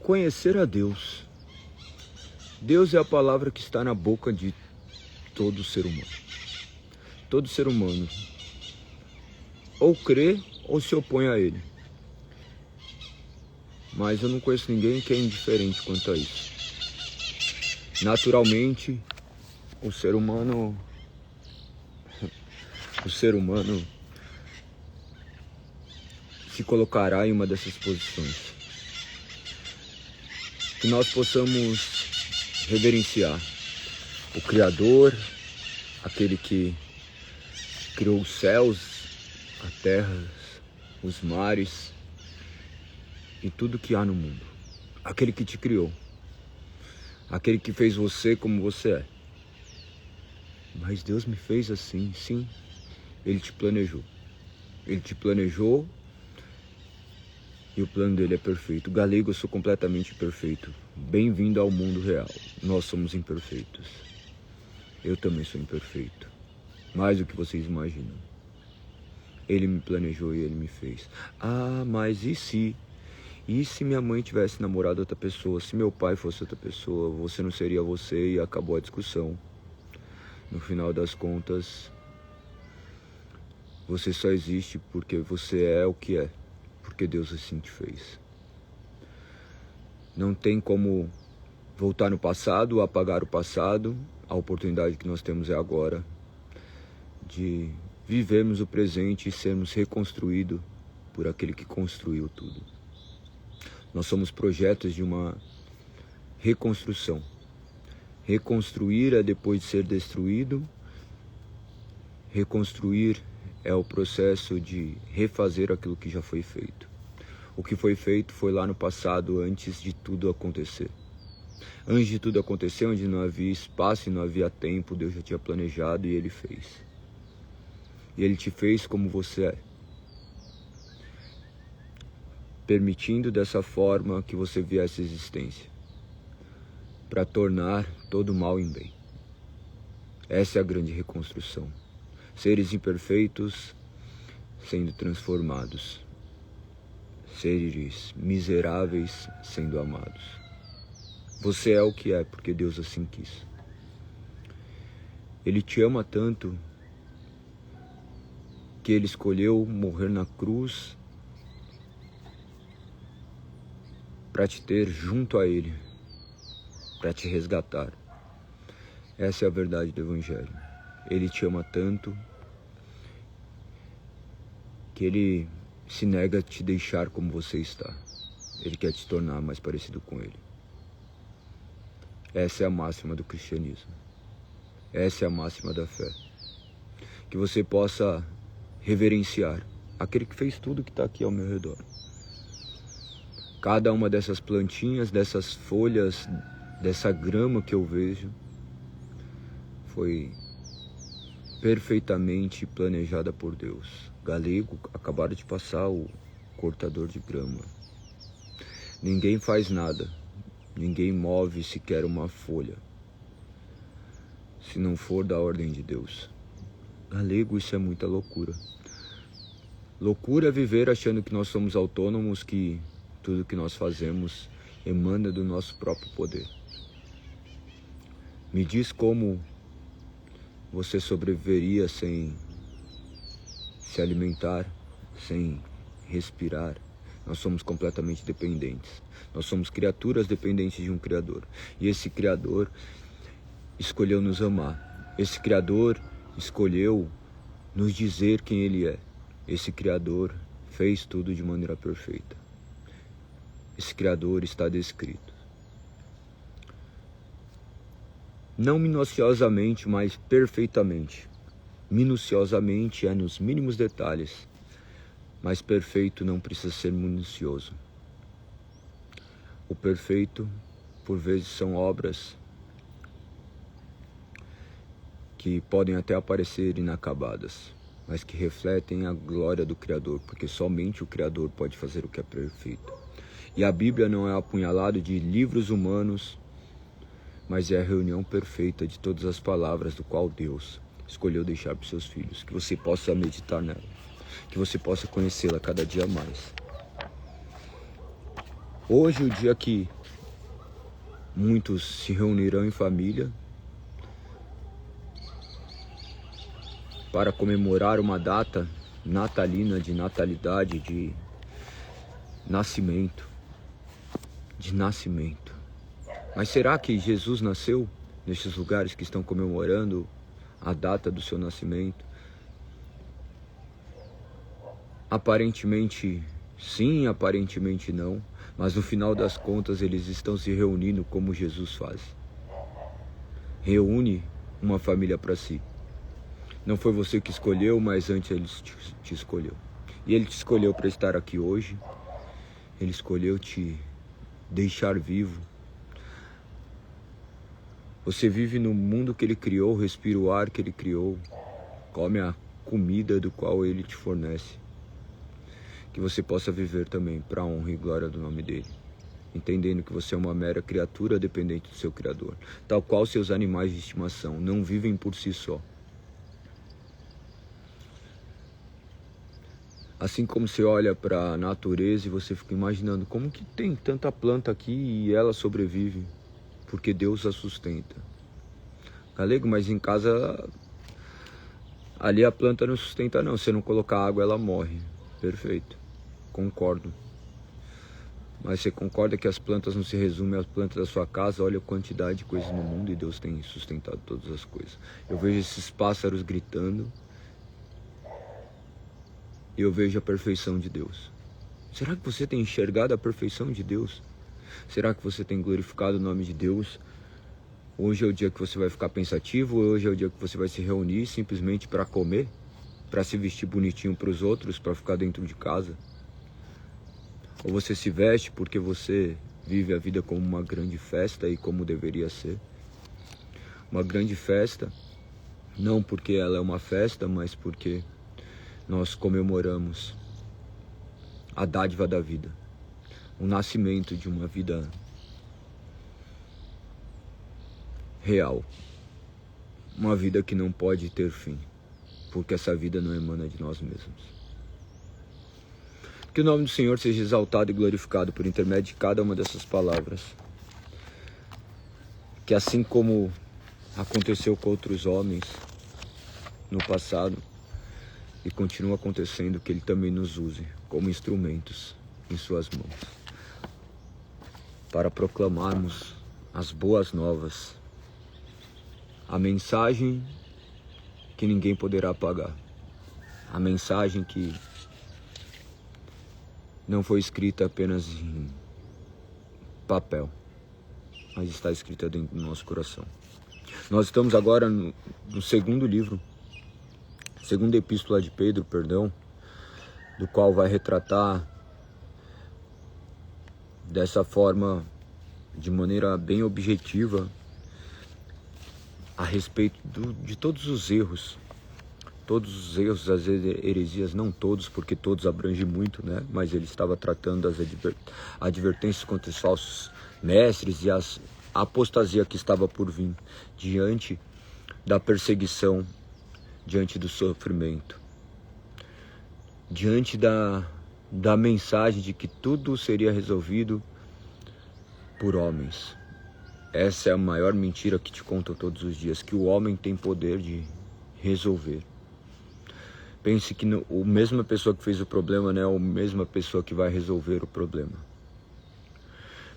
conhecer a Deus. Deus é a palavra que está na boca de todo ser humano. Todo ser humano ou crê ou se opõe a ele. Mas eu não conheço ninguém que é indiferente quanto a isso. Naturalmente, o ser humano se colocará em uma dessas posições. Que nós possamos reverenciar o Criador, aquele que criou os céus, a terra, os mares e tudo que há no mundo. Aquele que te criou, aquele que fez você como você é. Mas Deus me fez assim, sim. Ele te planejou. Ele te planejou e o plano dele é perfeito. Galego, eu sou completamente imperfeito. Bem-vindo ao mundo real. Nós somos imperfeitos. Eu também sou imperfeito. Mais do que vocês imaginam. Ele me planejou e ele me fez. Ah, mas e se? E se minha mãe tivesse namorado outra pessoa? Se meu pai fosse outra pessoa? Você não seria você e acabou a discussão. No final das contas, você só existe porque você é o que é. Porque Deus assim te fez. Não tem como voltar no passado, apagar o passado. A oportunidade que nós temos é agora de vivermos o presente e sermos reconstruídos por aquele que construiu tudo. Nós somos projetos de uma reconstrução. Reconstruir é depois de ser destruído. Reconstruir é o processo de refazer aquilo que já foi feito. O que foi feito foi lá no passado, antes de tudo acontecer. Antes de tudo acontecer, onde não havia espaço e não havia tempo, Deus já tinha planejado e Ele fez. E Ele te fez como você é. Permitindo dessa forma que você viesse à existência. Para tornar todo mal em bem. Essa é a grande reconstrução. Seres imperfeitos sendo transformados. Seres miseráveis sendo amados. Você é o que é porque Deus assim quis. Ele te ama tanto que Ele escolheu morrer na cruz para te ter junto a Ele, para te resgatar. Essa é a verdade do Evangelho. Ele te ama tanto que Ele se nega a te deixar como você está. Ele quer te tornar mais parecido com Ele. Essa é a máxima do cristianismo. Essa é a máxima da fé. Que você possa reverenciar aquele que fez tudo que está aqui ao meu redor. Cada uma dessas plantinhas, dessas folhas, dessa grama que eu vejo, foi perfeitamente planejada por Deus. Galego, acabaram de passar o cortador de grama. Ninguém faz nada. Ninguém move sequer uma folha, se não for da ordem de Deus. Galego, isso é muita loucura. Loucura é viver achando que nós somos autônomos, que tudo que nós fazemos emana do nosso próprio poder. Me diz como você sobreviveria sem se alimentar, sem respirar. Nós somos completamente dependentes. Nós somos criaturas dependentes de um Criador. E esse Criador escolheu nos amar. Esse Criador escolheu nos dizer quem Ele é. Esse Criador fez tudo de maneira perfeita. Esse Criador está descrito. Não minuciosamente, mas perfeitamente. Minuciosamente é nos mínimos detalhes. Mas perfeito não precisa ser minucioso. O perfeito, por vezes, são obras que podem até parecer inacabadas, mas que refletem a glória do Criador, porque somente o Criador pode fazer o que é perfeito. E a Bíblia não é apunhalado de livros humanos, mas é a reunião perfeita de todas as palavras do qual Deus escolheu deixar para os seus filhos, que você possa meditar nela, que você possa conhecê-la cada dia mais. Hoje é o dia que muitos se reunirão em família para comemorar uma data natalina, de natalidade, de nascimento. Mas será que Jesus nasceu nestes lugares que estão comemorando a data do seu nascimento? Aparentemente sim, aparentemente não, mas no final das contas eles estão se reunindo como Jesus faz. Reúne uma família para si. Não foi você que escolheu, mas antes ele te escolheu. E ele te escolheu para estar aqui hoje. Ele escolheu te deixar vivo. Você vive no mundo que ele criou, respira o ar que ele criou, come a comida do qual ele te fornece. Que você possa viver também para a honra e glória do nome dele, entendendo que você é uma mera criatura dependente do seu Criador, tal qual seus animais de estimação não vivem por si só. Assim como você olha para a natureza e você fica imaginando como que tem tanta planta aqui e ela sobrevive, porque Deus a sustenta. Galego, mas em casa ali a planta não sustenta não, se não colocar água ela morre. Perfeito, concordo. Mas você concorda que as plantas não se resumem às plantas da sua casa? Olha a quantidade de coisas no mundo e Deus tem sustentado todas as coisas. Eu vejo esses pássaros gritando e eu vejo a perfeição de Deus. Será que você tem enxergado a perfeição de Deus? Será que você tem glorificado o nome de Deus? Hoje é o dia que você vai ficar pensativo? Hoje é o dia que você vai se reunir simplesmente para comer? Para se vestir bonitinho para os outros? Para ficar dentro de casa? Ou você se veste porque você vive a vida como uma grande festa e como deveria ser? Uma grande festa, não porque ela é uma festa, mas porque nós comemoramos a dádiva da vida, o nascimento de uma vida real, uma vida que não pode ter fim, porque essa vida não emana de nós mesmos. Que o nome do Senhor seja exaltado e glorificado por intermédio de cada uma dessas palavras. Que assim como aconteceu com outros homens no passado, e continua acontecendo, que Ele também nos use como instrumentos em suas mãos, para proclamarmos as boas novas, a mensagem que ninguém poderá apagar, a mensagem que não foi escrita apenas em papel, mas está escrita dentro do nosso coração. Nós estamos agora no segundo livro, segunda epístola de Pedro, perdão, do qual vai retratar dessa forma, de maneira bem objetiva, a respeito de todos os erros, as heresias, não todos, porque todos abrangem muito, né? Mas ele estava tratando das advertências contra os falsos mestres e a apostasia que estava por vir diante da perseguição, diante do sofrimento, diante da mensagem de que tudo seria resolvido por homens. Essa é a maior mentira que te contam todos os dias, que o homem tem poder de resolver. Pense que a mesma pessoa que fez o problema não é a mesma pessoa que vai resolver o problema.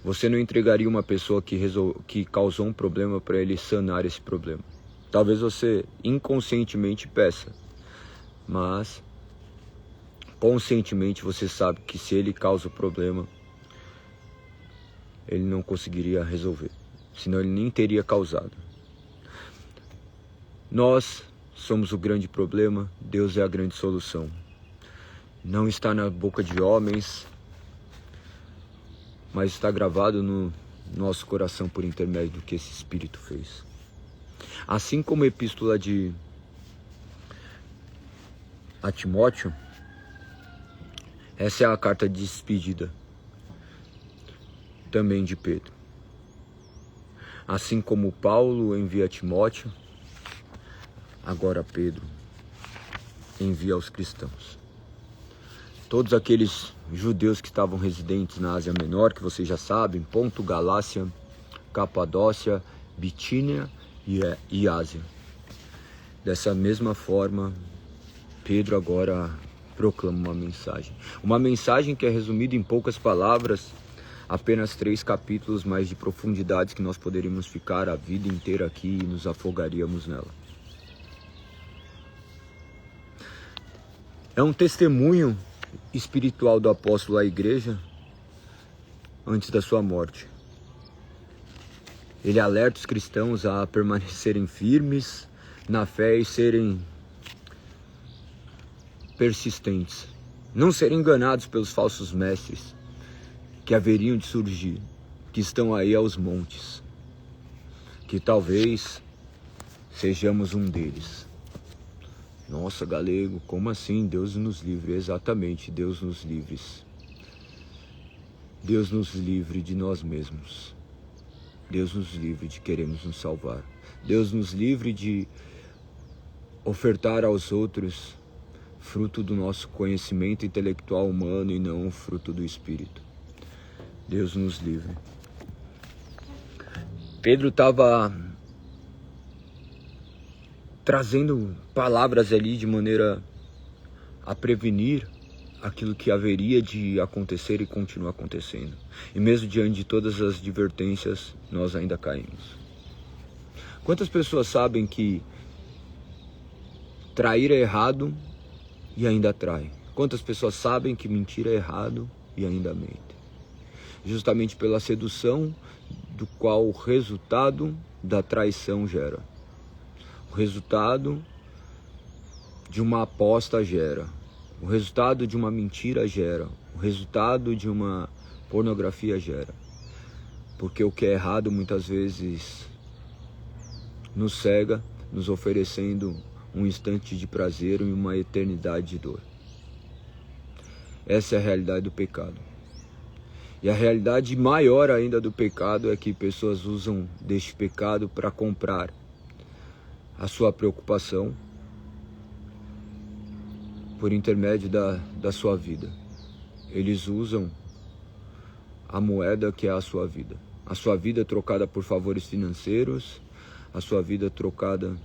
Você não entregaria uma pessoa que causou um problema para ele sanar esse problema. Talvez você inconscientemente peça, mas conscientemente você sabe que se ele causa o problema, ele não conseguiria resolver, senão ele nem teria causado. Nós somos o grande problema, Deus é a grande solução. Não está na boca de homens, mas está gravado no nosso coração por intermédio do que esse Espírito fez. Assim como a epístola a Timóteo, essa é a carta de despedida também de Pedro. Assim como Paulo envia Timóteo, agora Pedro envia aos cristãos. todos aqueles judeus que estavam residentes na Ásia Menor, que vocês já sabem, Ponto, Galácia, Capadócia, Bitínia e Ásia. Dessa mesma forma, Pedro agora proclama uma mensagem que é resumida em poucas palavras, apenas 3 capítulos, mas de profundidades que nós poderíamos ficar a vida inteira aqui e nos afogaríamos nela. É um testemunho espiritual do apóstolo à igreja antes da sua morte. Ele alerta os cristãos a permanecerem firmes na fé e serem persistentes. Não serem enganados pelos falsos mestres que haveriam de surgir, que estão aí aos montes. Que talvez sejamos um deles. Nossa, galego, como assim? Deus nos livre. Exatamente, Deus nos livre. Deus nos livre de nós mesmos. Deus nos livre de queremos nos salvar. Deus nos livre de ofertar aos outros fruto do nosso conhecimento intelectual humano e não fruto do Espírito. Deus nos livre. Pedro estava trazendo palavras ali de maneira a prevenir aquilo que haveria de acontecer e continua acontecendo. E mesmo diante de todas as advertências, nós ainda caímos. Quantas pessoas sabem que trair é errado e ainda trai? Quantas pessoas sabem que mentir é errado e ainda mente? Justamente pela sedução do qual o resultado da traição gera. O resultado de uma aposta gera. O resultado de uma mentira gera. O resultado de uma pornografia gera. Porque o que é errado muitas vezes nos cega, nos oferecendo um instante de prazer e uma eternidade de dor. Essa é a realidade do pecado. E a realidade maior ainda do pecado é que pessoas usam deste pecado para comprar a sua preocupação por intermédio da sua vida. Eles usam a moeda que é a sua vida. A sua vida trocada por favores financeiros, a sua vida trocada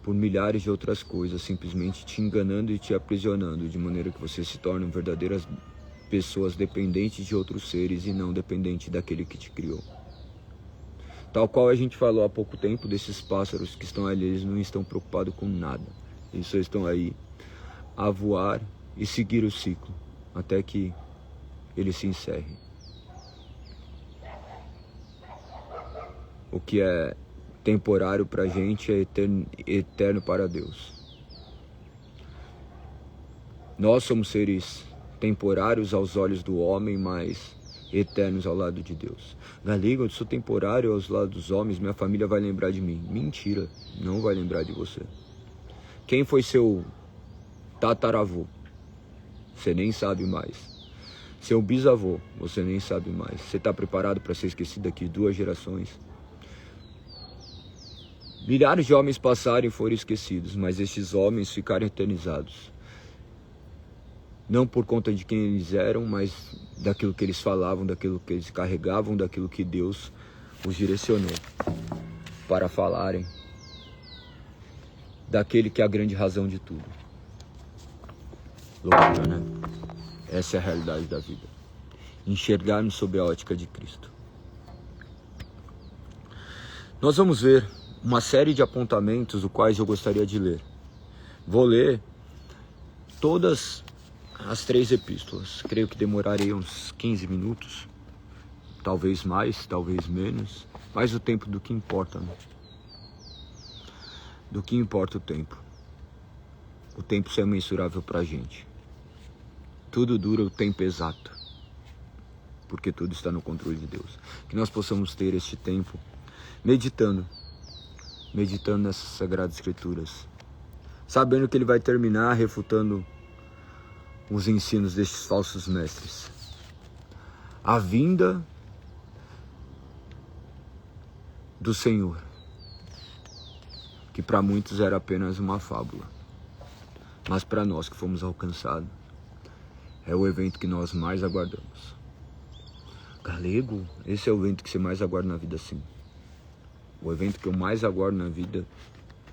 por milhares de outras coisas, simplesmente te enganando e te aprisionando, de maneira que você se torne verdadeiras pessoas dependentes de outros seres e não dependente daquele que te criou. Tal qual a gente falou há pouco tempo desses pássaros que estão ali, eles não estão preocupados com nada. Eles só estão aí a voar e seguir o ciclo até que ele se encerre. O que é temporário para a gente é eterno para Deus. Nós somos seres temporários aos olhos do homem, mas eternos ao lado de Deus. Galego, eu sou temporário aos lados dos homens, minha família vai lembrar de mim. Mentira, não vai lembrar de você. Quem foi seu tataravô? Você nem sabe mais. Seu bisavô, você nem sabe mais. Você está preparado para ser esquecido daqui 2 gerações? Milhares de homens passaram e foram esquecidos, mas estes homens ficaram eternizados. Não por conta de quem eles eram, mas daquilo que eles falavam, daquilo que eles carregavam, daquilo que Deus os direcionou para falarem daquele que é a grande razão de tudo. Loucura, né? Essa é a realidade da vida. Enxergarmos sob a ótica de Cristo. Nós vamos ver uma série de apontamentos, os quais eu gostaria de ler. Vou ler todas as 3 epístolas. Creio que demorarei uns 15 minutos. Talvez mais, talvez menos. Mas o tempo do que importa, né? Do que importa o tempo. O tempo é mensurável pra gente. Tudo dura o tempo exato. Porque tudo está no controle de Deus. Que nós possamos ter este tempo meditando nessas Sagradas Escrituras. Sabendo que ele vai terminar refutando os ensinos destes falsos mestres. A vinda do Senhor, que para muitos era apenas uma fábula, mas para nós que fomos alcançados, é o evento que nós mais aguardamos. Galego, esse é o evento que você mais aguarda na vida, sim. O evento que eu mais aguardo na vida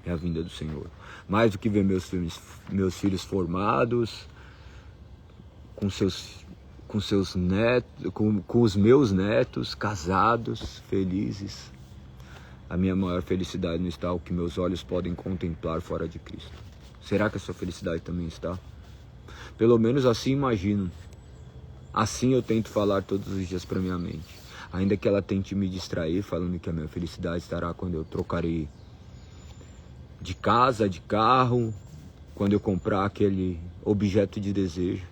é a vinda do Senhor. Mais do que ver meus filhos formados, com seus netos, com os meus netos casados, felizes. A minha maior felicidade não está o que meus olhos podem contemplar fora de Cristo. Será que a sua felicidade também está? Pelo menos assim imagino. Assim eu tento falar todos os dias para minha mente. Ainda que ela tente me distrair, falando que a minha felicidade estará quando eu trocarei de casa, de carro, quando eu comprar aquele objeto de desejo.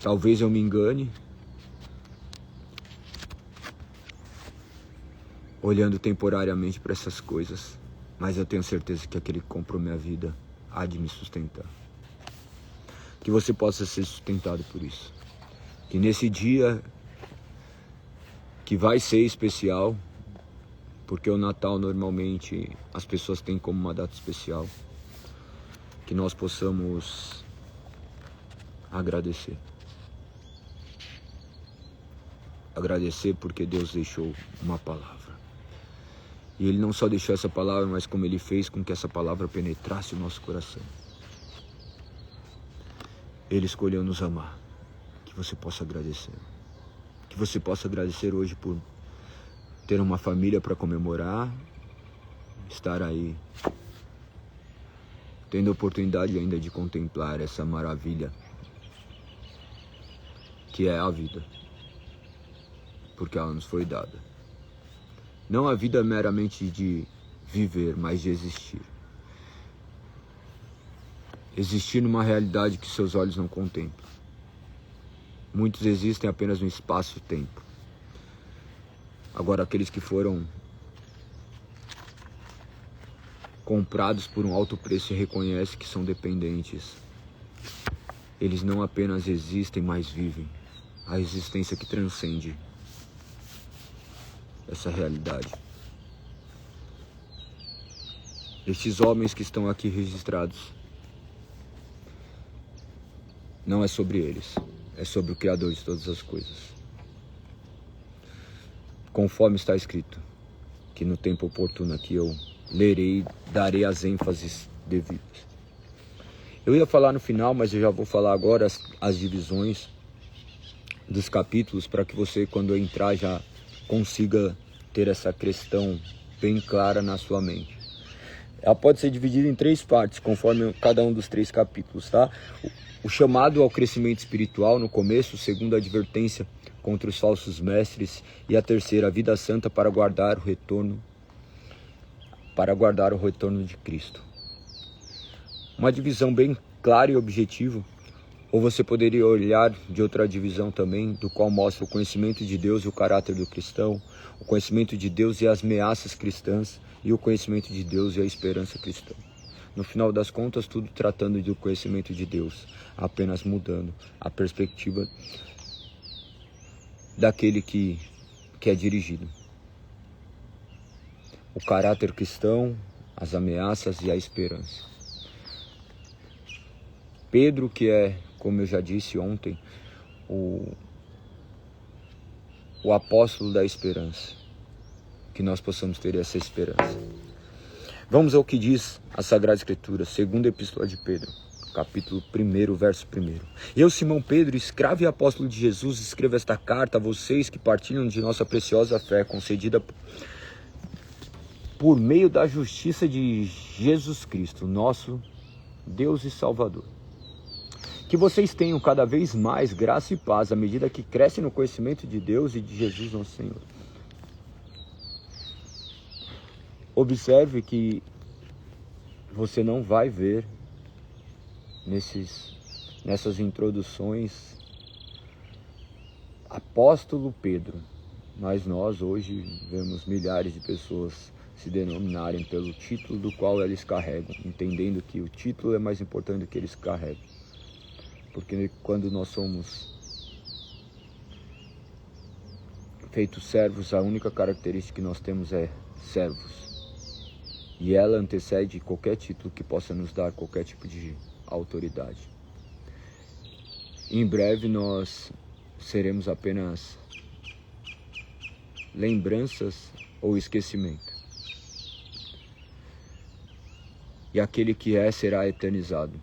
Talvez eu me engane, olhando temporariamente para essas coisas, mas eu tenho certeza que aquele que comprou minha vida há de me sustentar. Que você possa ser sustentado por isso. Que nesse dia, que vai ser especial, porque o Natal normalmente as pessoas têm como uma data especial, que nós possamos agradecer. Agradecer porque Deus deixou uma palavra. E Ele não só deixou essa palavra, mas como Ele fez com que essa palavra penetrasse o nosso coração. Ele escolheu nos amar. Que você possa agradecer. Que você possa agradecer hoje por ter uma família para comemorar, estar aí, tendo a oportunidade ainda de contemplar essa maravilha que é a vida, porque ela nos foi dada. Não a vida meramente de viver, mas de existir. Existir numa realidade que seus olhos não contemplam. Muitos existem apenas no espaço-tempo. Agora, aqueles que foram comprados por um alto preço e reconhecem que são dependentes, eles não apenas existem, mas vivem. A existência que transcende essa realidade. Estes homens que estão aqui registrados, não é sobre eles, é sobre o Criador de todas as coisas. Conforme está escrito, que no tempo oportuno aqui eu lerei, darei as ênfases devidas. Eu ia falar no final, mas eu já vou falar agora as divisões dos capítulos, para que você, quando eu entrar, já consiga ter essa questão bem clara na sua mente. Ela pode ser dividida em 3 partes, conforme cada um dos 3 capítulos, tá? O chamado ao crescimento espiritual no começo, o segundo, a advertência contra os falsos mestres, e a terceira, a vida santa para guardar o retorno de Cristo. Uma divisão bem clara e objetiva, ou você poderia olhar de outra divisão também, do qual mostra o conhecimento de Deus e o caráter do cristão, o conhecimento de Deus e as ameaças cristãs, e o conhecimento de Deus e a esperança cristã. No final das contas, tudo tratando do conhecimento de Deus, apenas mudando a perspectiva daquele que é dirigido. O caráter cristão, as ameaças e a esperança. Pedro, que é, como eu já disse ontem, o apóstolo da esperança. Que nós possamos ter essa esperança. Vamos ao que diz a Sagrada Escritura, segunda epístola de Pedro, capítulo 1, verso 1. Eu, Simão Pedro, escravo e apóstolo de Jesus, escrevo esta carta a vocês que partilham de nossa preciosa fé, concedida por meio da justiça de Jesus Cristo, nosso Deus e Salvador. Que vocês tenham cada vez mais graça e paz à medida que crescem no conhecimento de Deus e de Jesus nosso Senhor. Observe que você não vai ver nessas introduções apóstolo Pedro, mas nós hoje vemos milhares de pessoas se denominarem pelo título do qual eles carregam, entendendo que o título é mais importante do que eles carregam. Porque quando nós somos feitos servos, a única característica que nós temos é servos. E ela antecede qualquer título que possa nos dar qualquer tipo de autoridade. Em breve nós seremos apenas lembranças ou esquecimento. E aquele que é será eternizado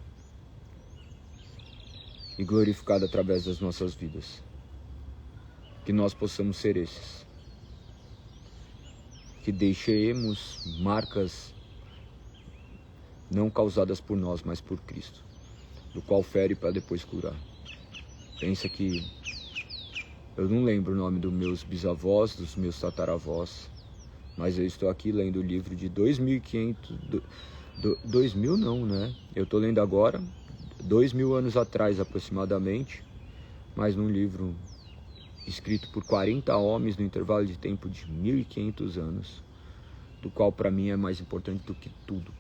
e glorificado através das nossas vidas. Que nós possamos ser esses. Que deixemos marcas não causadas por nós, mas por Cristo, do qual fere para depois curar. Pensa que eu não lembro o nome dos meus bisavós, dos meus tataravós, mas eu estou aqui lendo o livro de 2.500, 2000 não, né? Eu estou lendo agora, 2000 anos atrás aproximadamente, mas num livro escrito por 40 homens no intervalo de tempo de 1.500 anos, do qual para mim é mais importante do que tudo,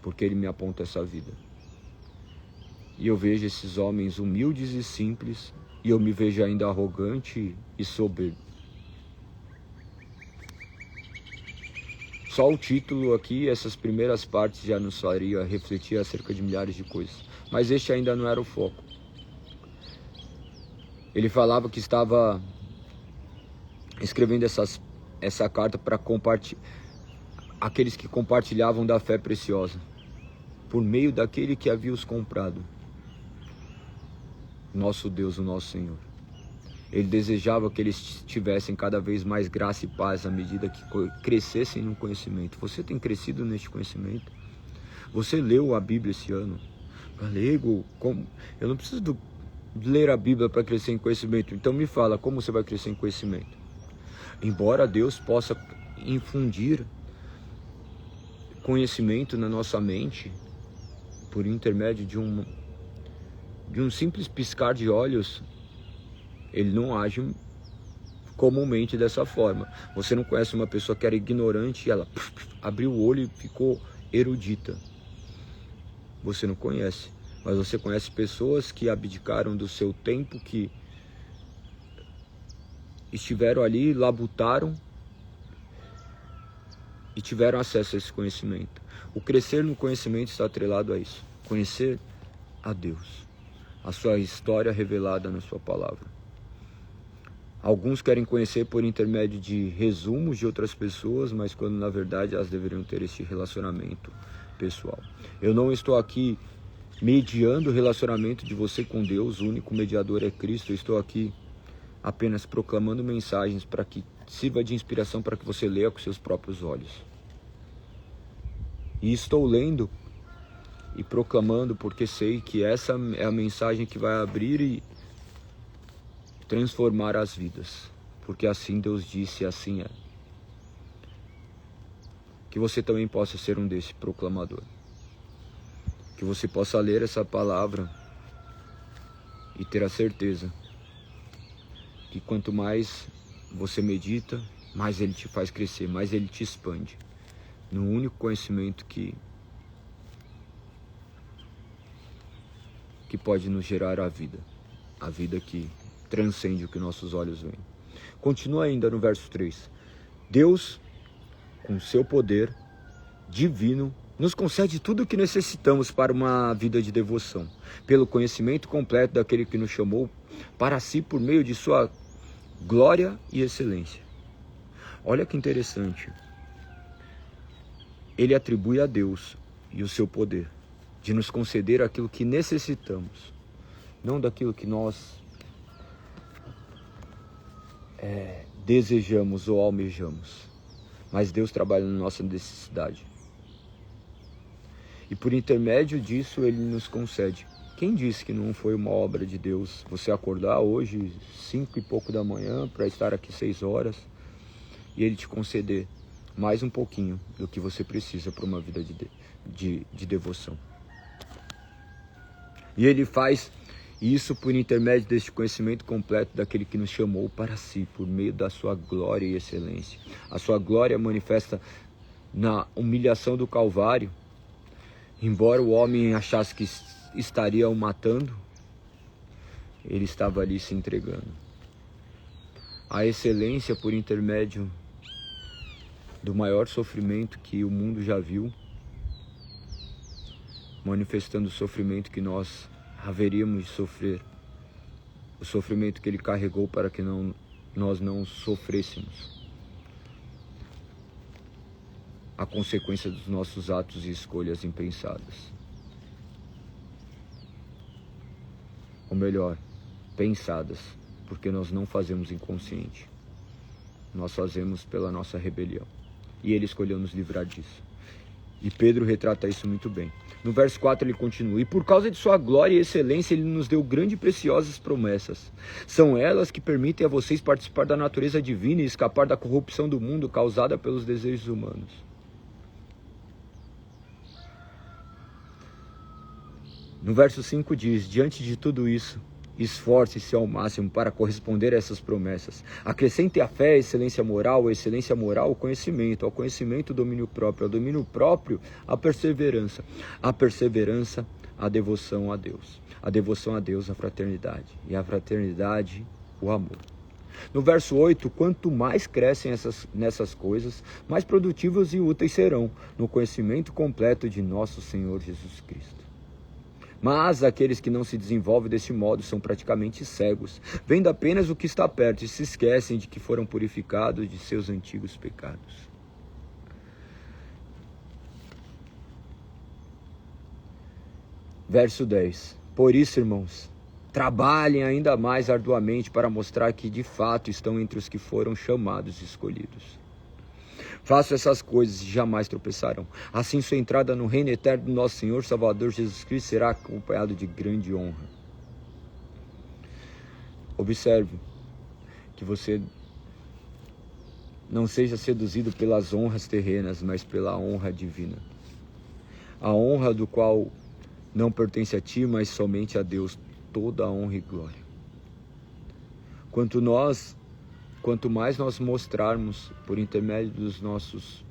porque ele me aponta essa vida. E eu vejo esses homens humildes e simples, e eu me vejo ainda arrogante e soberbo. Só o título aqui, essas primeiras partes já nos faria refletir acerca de milhares de coisas. Mas este ainda não era o foco. Ele falava que estava escrevendo essa carta para aqueles que compartilhavam da fé preciosa, por meio daquele que havia os comprado. Nosso Deus, o nosso Senhor. Ele desejava que eles tivessem cada vez mais graça e paz à medida que crescessem no conhecimento. Você tem crescido neste conhecimento? Você leu a Bíblia esse ano? Galego, como? Eu não preciso ler a Bíblia para crescer em conhecimento. Então me fala, como você vai crescer em conhecimento? Embora Deus possa infundir conhecimento na nossa mente por intermédio de um simples piscar de olhos, ele não age comumente dessa forma. Você não conhece uma pessoa que era ignorante e ela abriu o olho e ficou erudita. Você não conhece. Mas você conhece pessoas que abdicaram do seu tempo, que estiveram ali, labutaram e tiveram acesso a esse conhecimento. O crescer no conhecimento está atrelado a isso. Conhecer a Deus, a sua história revelada na sua palavra. Alguns querem conhecer por intermédio de resumos de outras pessoas, mas quando na verdade elas deveriam ter este relacionamento pessoal. Eu não estou aqui mediando o relacionamento de você com Deus, o único mediador é Cristo. Eu estou aqui apenas proclamando mensagens para que sirva de inspiração para que você leia com seus próprios olhos. E estou lendo e proclamando porque sei que essa é a mensagem que vai abrir e transformar as vidas, porque assim Deus disse e assim é. Que você também possa ser um desse proclamador, que você possa ler essa palavra e ter a certeza que quanto mais você medita, mais ele te faz crescer, mais ele te expande no único conhecimento que pode nos gerar a vida que transcende o que nossos olhos veem. Continua ainda no verso 3. Deus, com seu poder divino, nos concede tudo o que necessitamos para uma vida de devoção, pelo conhecimento completo daquele que nos chamou para si por meio de sua glória e excelência. Olha que interessante. Ele atribui a Deus e o seu poder de nos conceder aquilo que necessitamos, não daquilo que nós desejamos ou almejamos, mas Deus trabalha na nossa necessidade. E por intermédio disso ele nos concede. Quem disse que não foi uma obra de Deus você acordar hoje 5 e pouco da manhã para estar aqui 6 horas e ele te conceder mais um pouquinho do que você precisa para uma vida de devoção? E ele faz isso por intermédio deste conhecimento completo daquele que nos chamou para si, por meio da sua glória e excelência. A sua glória manifesta na humilhação do Calvário. Embora o homem achasse que estaria o matando, ele estava ali se entregando. A excelência por intermédio do maior sofrimento que o mundo já viu, manifestando o sofrimento que nós haveríamos de sofrer, o sofrimento que ele carregou para que nós não sofrêssemos a consequência dos nossos atos e escolhas impensadas. Ou melhor, pensadas, porque nós não fazemos inconsciente. Nós fazemos pela nossa rebelião. E ele escolheu nos livrar disso. E Pedro retrata isso muito bem. No verso 4 ele continua: e por causa de sua glória e excelência ele nos deu grandes e preciosas promessas. São elas que permitem a vocês participar da natureza divina e escapar da corrupção do mundo causada pelos desejos humanos. No verso 5 diz: diante de tudo isso, esforce-se ao máximo para corresponder a essas promessas. Acrescente à fé a excelência moral, o conhecimento, ao conhecimento o domínio próprio, ao domínio próprio a perseverança, a devoção a Deus, a fraternidade, e a fraternidade o amor. No verso 8, quanto mais crescem nessas coisas, mais produtivos e úteis serão no conhecimento completo de nosso Senhor Jesus Cristo. Mas aqueles que não se desenvolvem desse modo são praticamente cegos, vendo apenas o que está perto e se esquecem de que foram purificados de seus antigos pecados. Verso 10. Por isso, irmãos, trabalhem ainda mais arduamente para mostrar que de fato estão entre os que foram chamados e escolhidos. Façam essas coisas e jamais tropeçarão. Assim sua entrada no reino eterno do nosso Senhor Salvador Jesus Cristo será acompanhado de grande honra. Observe que você não seja seduzido pelas honras terrenas, mas pela honra divina. A honra do qual não pertence a ti, mas somente a Deus, toda a honra e glória. Quanto mais nós mostrarmos por intermédio das nossas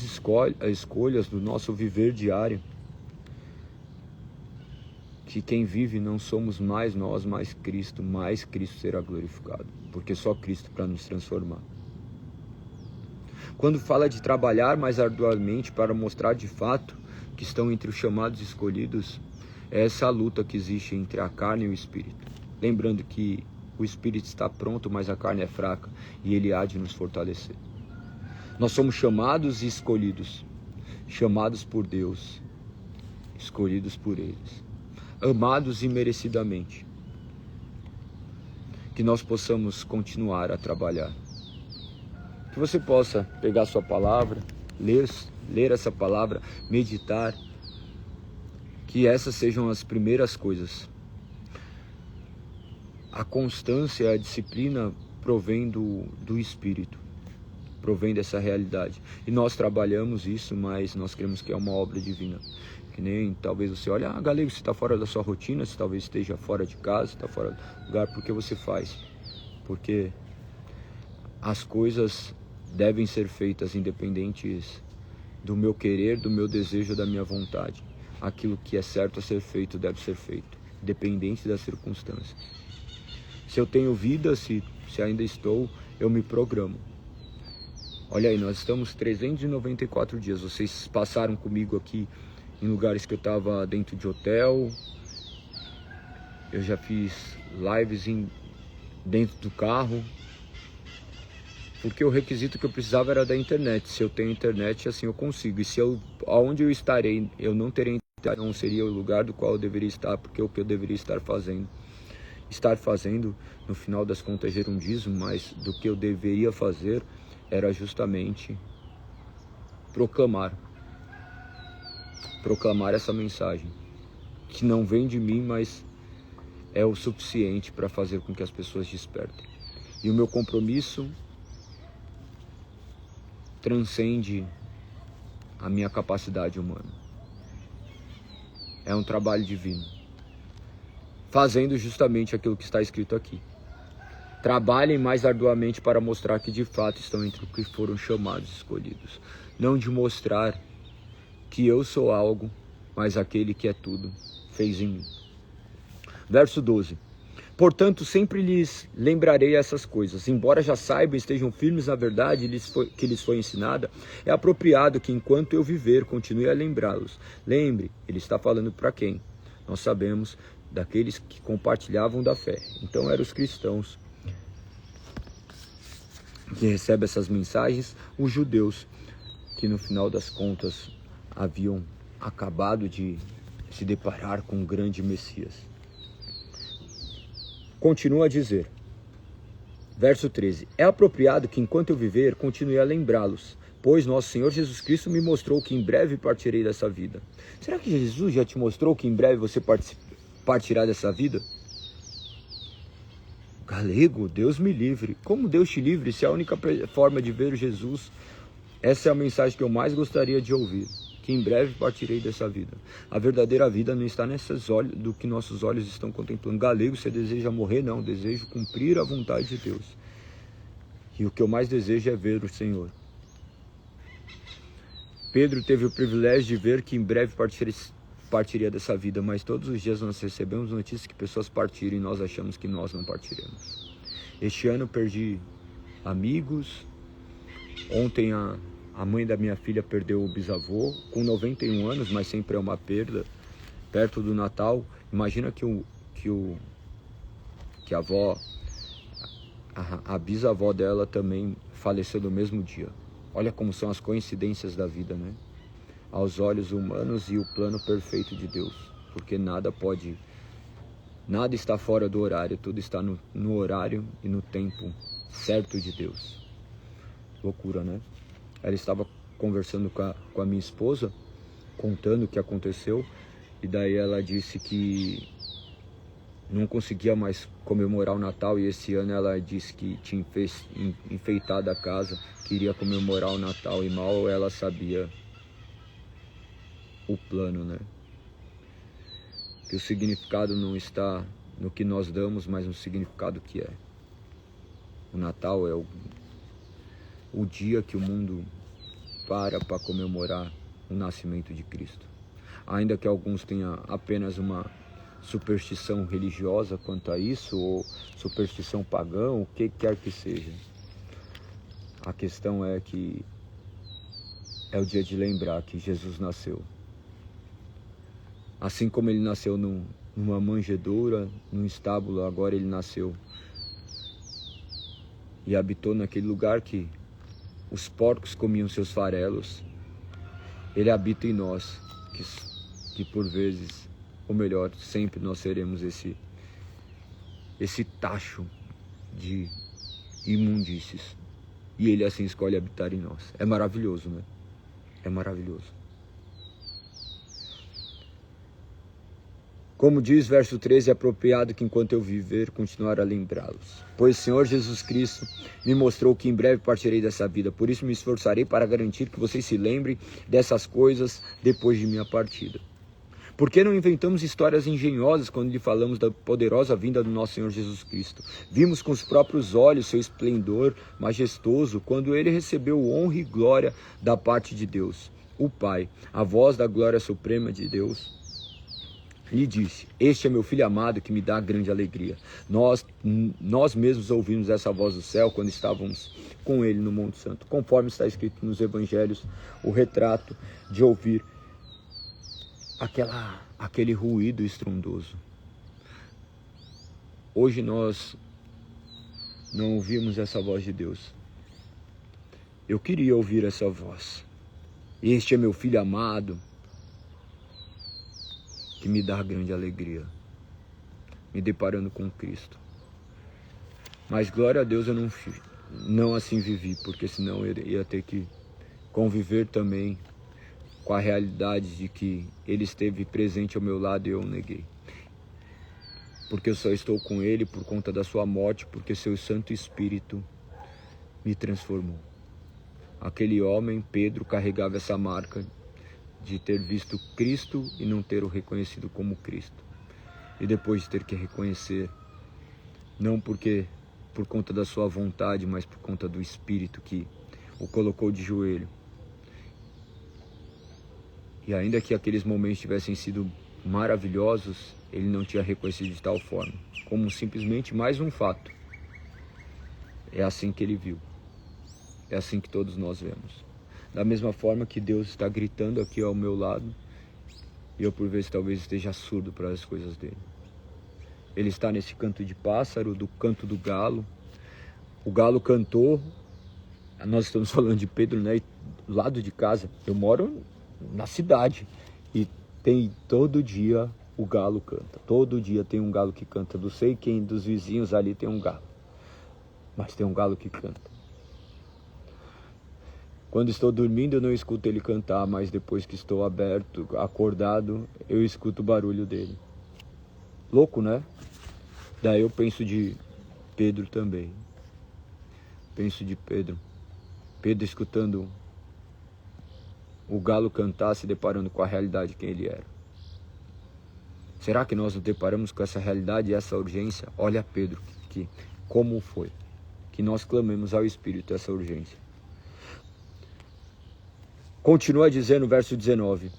escolhas, do nosso viver diário, que quem vive não somos mais nós, mais Cristo será glorificado, porque só Cristo para nos transformar. Quando fala de trabalhar mais arduamente para mostrar de fato que estão entre os chamados escolhidos, é essa luta que existe entre a carne e o Espírito. Lembrando que o Espírito está pronto, mas a carne é fraca, e ele há de nos fortalecer. Nós somos chamados e escolhidos, chamados por Deus, escolhidos por eles, amados imerecidamente. Que nós possamos continuar a trabalhar. Que você possa pegar sua palavra, ler essa palavra, meditar, que essas sejam as primeiras coisas. A constância, a disciplina provém do Espírito, provém dessa realidade. E nós trabalhamos isso, mas nós cremos que é uma obra divina. Que nem talvez você olhe, Galego, você está fora da sua rotina, você talvez esteja fora de casa, está fora do lugar, por que você faz? Porque as coisas devem ser feitas independentes do meu querer, do meu desejo, da minha vontade. Aquilo que é certo a ser feito deve ser feito, independente das circunstâncias. Se eu tenho vida, se ainda estou, eu me programo. Olha aí, nós estamos 394 dias. Vocês passaram comigo aqui em lugares que eu estava dentro de hotel. Eu já fiz lives dentro do carro. Porque o requisito que eu precisava era da internet. Se eu tenho internet, assim eu consigo. E se aonde eu estarei, eu não terei internet, não seria o lugar do qual eu deveria estar, porque o que eu deveria estar fazendo, no final das contas, gerundismo, mas do que eu deveria fazer era justamente proclamar essa mensagem, que não vem de mim, mas é o suficiente para fazer com que as pessoas despertem. E o meu compromisso transcende a minha capacidade humana. É um trabalho divino, fazendo justamente aquilo que está escrito aqui. Trabalhem mais arduamente para mostrar que de fato estão entre os que foram chamados e escolhidos. Não de mostrar que eu sou algo, mas aquele que é tudo fez em mim. Verso 12. Portanto, sempre lhes lembrarei essas coisas. Embora já saibam e estejam firmes na verdade que lhes foi ensinada, é apropriado que enquanto eu viver, continue a lembrá-los. Lembre, ele está falando para quem? Nós sabemos, daqueles que compartilhavam da fé. Então eram os cristãos que recebem essas mensagens, os judeus, que no final das contas haviam acabado de se deparar com um grande Messias. Continua a dizer, verso 13, é apropriado que enquanto eu viver, continue a lembrá-los, pois nosso Senhor Jesus Cristo me mostrou que em breve partirei dessa vida. Será que Jesus já te mostrou que em breve você partirá dessa vida? Galego, Deus me livre. Como Deus te livre se é a única forma de ver Jesus? Essa é a mensagem que eu mais gostaria de ouvir. Que em breve partirei dessa vida. A verdadeira vida não está nesses olhos do que nossos olhos estão contemplando. Galego, você deseja morrer? Não, desejo cumprir a vontade de Deus. E o que eu mais desejo é ver o Senhor. Pedro teve o privilégio de ver que em breve partiria dessa vida, mas todos os dias nós recebemos notícias que pessoas partiram e nós achamos que nós não partiremos. Este ano perdi amigos. Ontem a mãe da minha filha perdeu o bisavô com 91 anos, mas sempre é uma perda. Perto do Natal, imagina que a avó, a bisavó dela também faleceu no mesmo dia. Olha como são as coincidências da vida, né? Aos olhos humanos e o plano perfeito de Deus, porque nada está fora do horário, tudo está no horário e no tempo certo de Deus. Loucura, né? Ela estava conversando com a minha esposa, contando o que aconteceu, e daí ela disse que não conseguia mais comemorar o Natal, e esse ano ela disse que tinha enfeitado a casa, queria comemorar o Natal, e mal ela sabia o plano, né? Que o significado não está no que nós damos, mas no significado que é. O Natal é o dia que o mundo para comemorar o nascimento de Cristo. Ainda que alguns tenham apenas uma superstição religiosa quanto a isso, ou superstição pagã, o que quer que seja. A questão é que é o dia de lembrar que Jesus nasceu. Assim como ele nasceu numa manjedoura, num estábulo, agora ele nasceu e habitou naquele lugar que os porcos comiam seus farelos. Ele habita em nós, que por vezes, ou melhor, sempre nós seremos esse tacho de imundícies. E ele assim escolhe habitar em nós. É maravilhoso, né? É maravilhoso. Como diz verso 13, é apropriado que enquanto eu viver, continuar a lembrá-los. Pois o Senhor Jesus Cristo me mostrou que em breve partirei dessa vida. Por isso me esforçarei para garantir que vocês se lembrem dessas coisas depois de minha partida. Por que não inventamos histórias engenhosas quando lhe falamos da poderosa vinda do nosso Senhor Jesus Cristo? Vimos com os próprios olhos seu esplendor majestoso quando ele recebeu honra e glória da parte de Deus, o Pai, a voz da glória suprema de Deus. Lhe disse, este é meu filho amado que me dá grande alegria. Nós mesmos ouvimos essa voz do céu quando estávamos com ele no Monte Santo. Conforme está escrito nos evangelhos, o retrato de ouvir aquele ruído estrondoso. Hoje nós não ouvimos essa voz de Deus. Eu queria ouvir essa voz. Este é meu filho amado, que me dá grande alegria, me deparando com Cristo. Mas glória a Deus eu não assim vivi, porque senão eu ia ter que conviver também com a realidade de que Ele esteve presente ao meu lado e eu o neguei. Porque eu só estou com Ele por conta da sua morte, porque seu Santo Espírito me transformou. Aquele homem, Pedro, carregava essa marca de ter visto Cristo e não ter o reconhecido como Cristo. E depois de ter que reconhecer, não por conta da sua vontade, mas por conta do Espírito que o colocou de joelho. E ainda que aqueles momentos tivessem sido maravilhosos, ele não tinha reconhecido de tal forma, como simplesmente mais um fato. É assim que ele viu. É assim que todos nós vemos. Da mesma forma que Deus está gritando aqui ao meu lado, e eu por vezes talvez esteja surdo para as coisas dele. Ele está nesse canto de pássaro, do canto do galo. O galo cantou. Nós estamos falando de Pedro, né? Do lado de casa. Eu moro na cidade. E tem todo dia o galo canta. Todo dia tem um galo que canta. Não sei quem dos vizinhos ali tem um galo. Mas tem um galo que canta. Quando estou dormindo eu não escuto ele cantar, mas depois que estou acordado, eu escuto o barulho dele. Louco, né? Daí eu penso de Pedro também. Penso de Pedro. Pedro escutando o galo cantar, se deparando com a realidade de quem ele era. Será que nós nos deparamos com essa realidade e essa urgência? Olha Pedro, como foi que nós clamemos ao Espírito essa urgência. Continua dizendo o verso 19.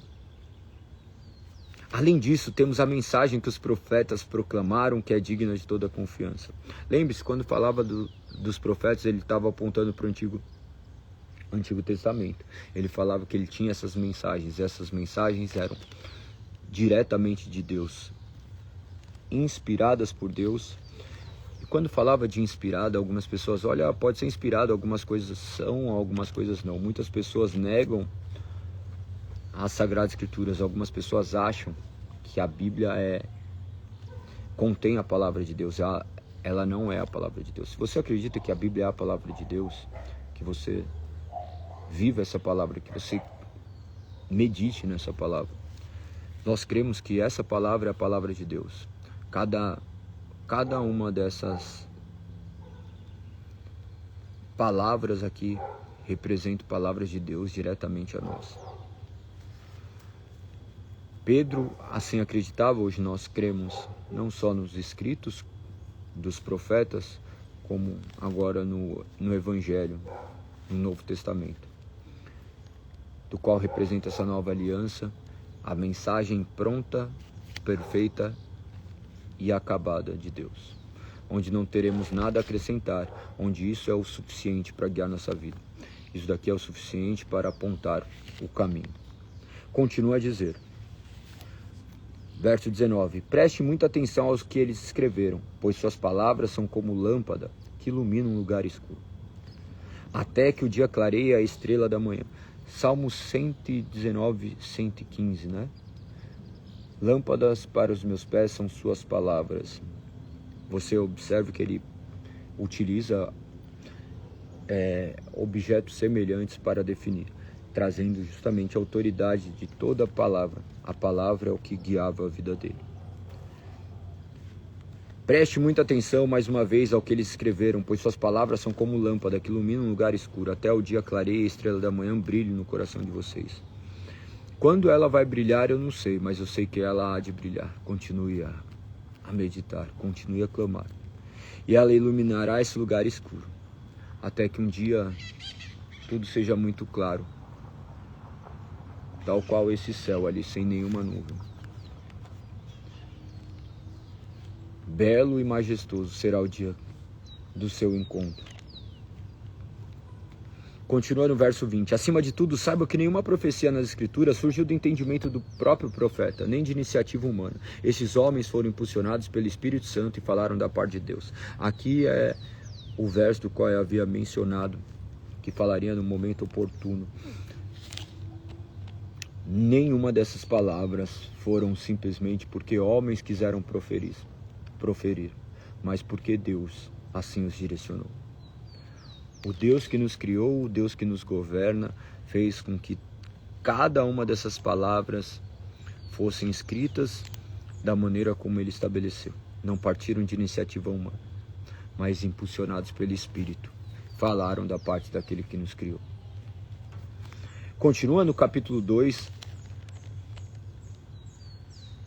Além disso, temos a mensagem que os profetas proclamaram, que é digna de toda confiança. Lembre-se, quando falava dos profetas, ele estava apontando para o Antigo Testamento. Ele falava que ele tinha essas mensagens. Essas mensagens eram diretamente de Deus, inspiradas por Deus. E quando falava de inspirada, algumas pessoas, olha, pode ser inspirado, algumas coisas são, algumas coisas não. Muitas pessoas negam as Sagradas Escrituras. Algumas pessoas acham que a Bíblia contém a palavra de Deus. Ela não é a palavra de Deus. Se você acredita que a Bíblia é a palavra de Deus, que você viva essa palavra, que você medite nessa palavra. Nós cremos que essa palavra é a palavra de Deus. Cada uma dessas palavras aqui representa palavras de Deus diretamente a nós. Pedro assim acreditava, hoje nós cremos não só nos escritos dos profetas, como agora no Evangelho, no Novo Testamento, do qual representa essa nova aliança, a mensagem pronta, perfeita e acabada de Deus, onde não teremos nada a acrescentar, onde isso é o suficiente para guiar nossa vida. Isso daqui é o suficiente para apontar o caminho. Continua a dizer, verso 19, preste muita atenção aos que eles escreveram, pois suas palavras são como lâmpada que ilumina um lugar escuro, até que o dia clareie a estrela da manhã. Salmo 119, 115, né? Lâmpadas para os meus pés são suas palavras. Você observa que ele utiliza objetos semelhantes para definir, trazendo justamente a autoridade de toda a palavra. A palavra é o que guiava a vida dele. Preste muita atenção mais uma vez ao que eles escreveram, pois suas palavras são como lâmpada que ilumina um lugar escuro, até o dia clareie, a estrela da manhã brilhe no coração de vocês. Quando ela vai brilhar eu não sei, mas eu sei que ela há de brilhar. Continue a meditar, continue a clamar. E ela iluminará esse lugar escuro, até que um dia tudo seja muito claro, tal qual esse céu ali, sem nenhuma nuvem. Belo e majestoso será o dia do seu encontro. Continua no verso 20. Acima de tudo, saiba que nenhuma profecia nas Escrituras surgiu do entendimento do próprio profeta, nem de iniciativa humana. Esses homens foram impulsionados pelo Espírito Santo e falaram da parte de Deus. Aqui é o verso do qual eu havia mencionado, que falaria no momento oportuno. Nenhuma dessas palavras foram simplesmente porque homens quiseram proferir, mas porque Deus assim os direcionou. O Deus que nos criou, o Deus que nos governa, fez com que cada uma dessas palavras fossem escritas da maneira como Ele estabeleceu. Não partiram de iniciativa humana, mas impulsionados pelo Espírito, falaram da parte daquele que nos criou. Continua no capítulo 2,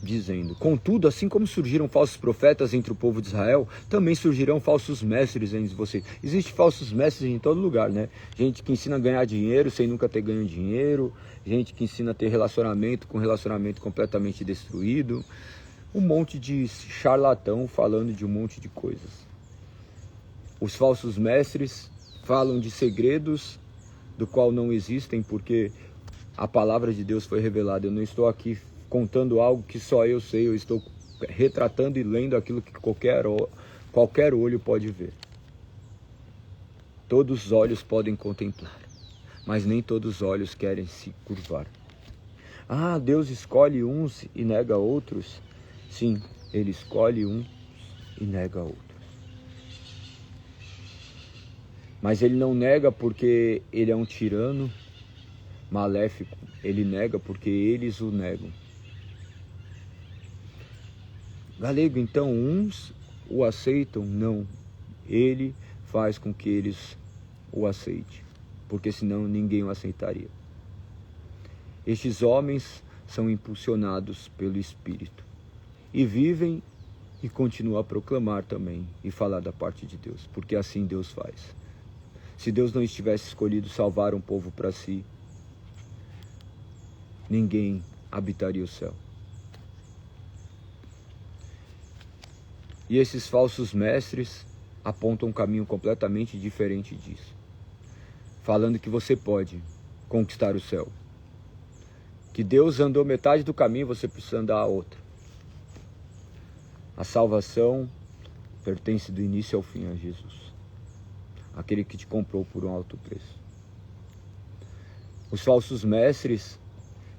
dizendo, contudo, assim como surgiram falsos profetas entre o povo de Israel, também surgirão falsos mestres entre vocês. Existem falsos mestres em todo lugar, né? Gente que ensina a ganhar dinheiro sem nunca ter ganho dinheiro, gente que ensina a ter relacionamento com relacionamento completamente destruído, um monte de charlatão falando de um monte de coisas. Os falsos mestres falam de segredos do qual não existem, porque a palavra de Deus foi revelada. Eu não estou aqui contando algo que só eu sei, eu estou retratando e lendo aquilo que qualquer olho pode ver. Todos os olhos podem contemplar, mas nem todos os olhos querem se curvar. Ah, Deus escolhe uns e nega outros. Sim, Ele escolhe uns e nega outros. Mas Ele não nega porque Ele é um tirano maléfico. Ele nega porque eles o negam. Galego, então, uns o aceitam? Não. Ele faz com que eles o aceitem, porque senão ninguém o aceitaria. Estes homens são impulsionados pelo Espírito e vivem e continuam a proclamar também e falar da parte de Deus, porque assim Deus faz. Se Deus não estivesse escolhido salvar um povo para si, ninguém habitaria o céu. E esses falsos mestres apontam um caminho completamente diferente disso, falando que você pode conquistar o céu, que Deus andou metade do caminho, você precisa andar a outra. A salvação pertence do início ao fim a Jesus, aquele que te comprou por um alto preço. Os falsos mestres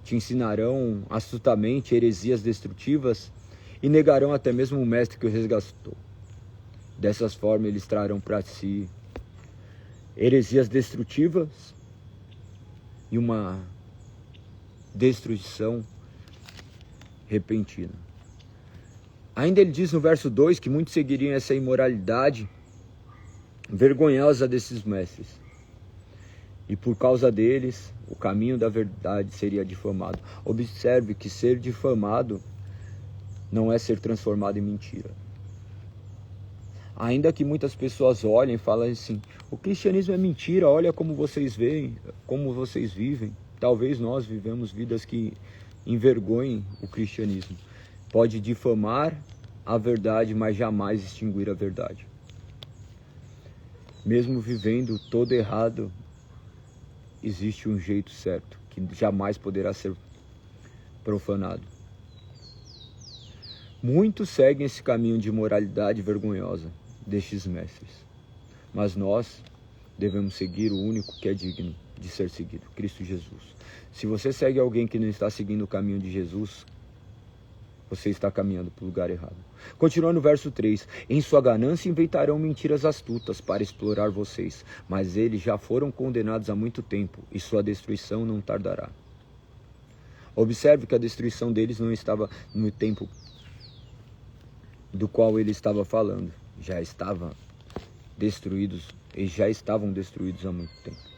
te ensinarão astutamente heresias destrutivas e negarão até mesmo o mestre que o resgatou. Dessas formas eles trarão para si heresias destrutivas e uma destruição repentina. Ainda ele diz no verso 2 que muitos seguiriam essa imoralidade vergonhosa desses mestres. E por causa deles, o caminho da verdade seria difamado. Observe que ser difamado não é ser transformado em mentira. Ainda que muitas pessoas olhem e falem assim, o cristianismo é mentira, olha como vocês veem, como vocês vivem. Talvez nós vivemos vidas que envergonhem o cristianismo. Pode difamar a verdade, mas jamais extinguir a verdade. Mesmo vivendo todo errado, existe um jeito certo, que jamais poderá ser profanado. Muitos seguem esse caminho de moralidade vergonhosa destes mestres, mas nós devemos seguir o único que é digno de ser seguido, Cristo Jesus. Se você segue alguém que não está seguindo o caminho de Jesus, você está caminhando para o lugar errado. Continuando no verso 3, em sua ganância inventarão mentiras astutas para explorar vocês, mas eles já foram condenados há muito tempo e sua destruição não tardará. Observe que a destruição deles não estava no tempo do qual ele estava falando. Já estavam destruídos, eles já estavam destruídos há muito tempo.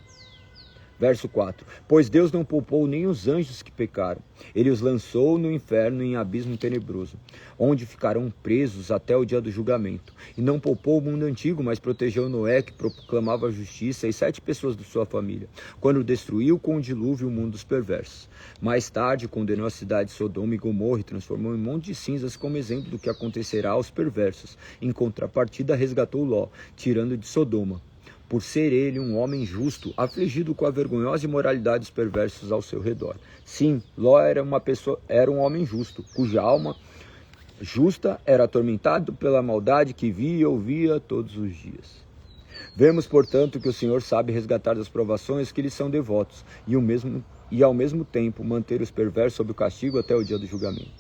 Verso 4, pois Deus não poupou nem os anjos que pecaram, ele os lançou no inferno em abismo tenebroso, onde ficarão presos até o dia do julgamento. E não poupou o mundo antigo, mas protegeu Noé, que proclamava a justiça, e 7 pessoas de sua família, quando destruiu com o dilúvio o mundo dos perversos. Mais tarde condenou a cidade de Sodoma e Gomorra e transformou em um monte de cinzas como exemplo do que acontecerá aos perversos. Em contrapartida resgatou Ló, tirando de Sodoma, por ser ele um homem justo, afligido com a vergonhosa imoralidade dos perversos ao seu redor. Sim, Ló era um homem justo, cuja alma justa era atormentada pela maldade que via e ouvia todos os dias. Vemos, portanto, que o Senhor sabe resgatar das provações que lhes são devotos, e ao mesmo tempo manter os perversos sob o castigo até o dia do julgamento.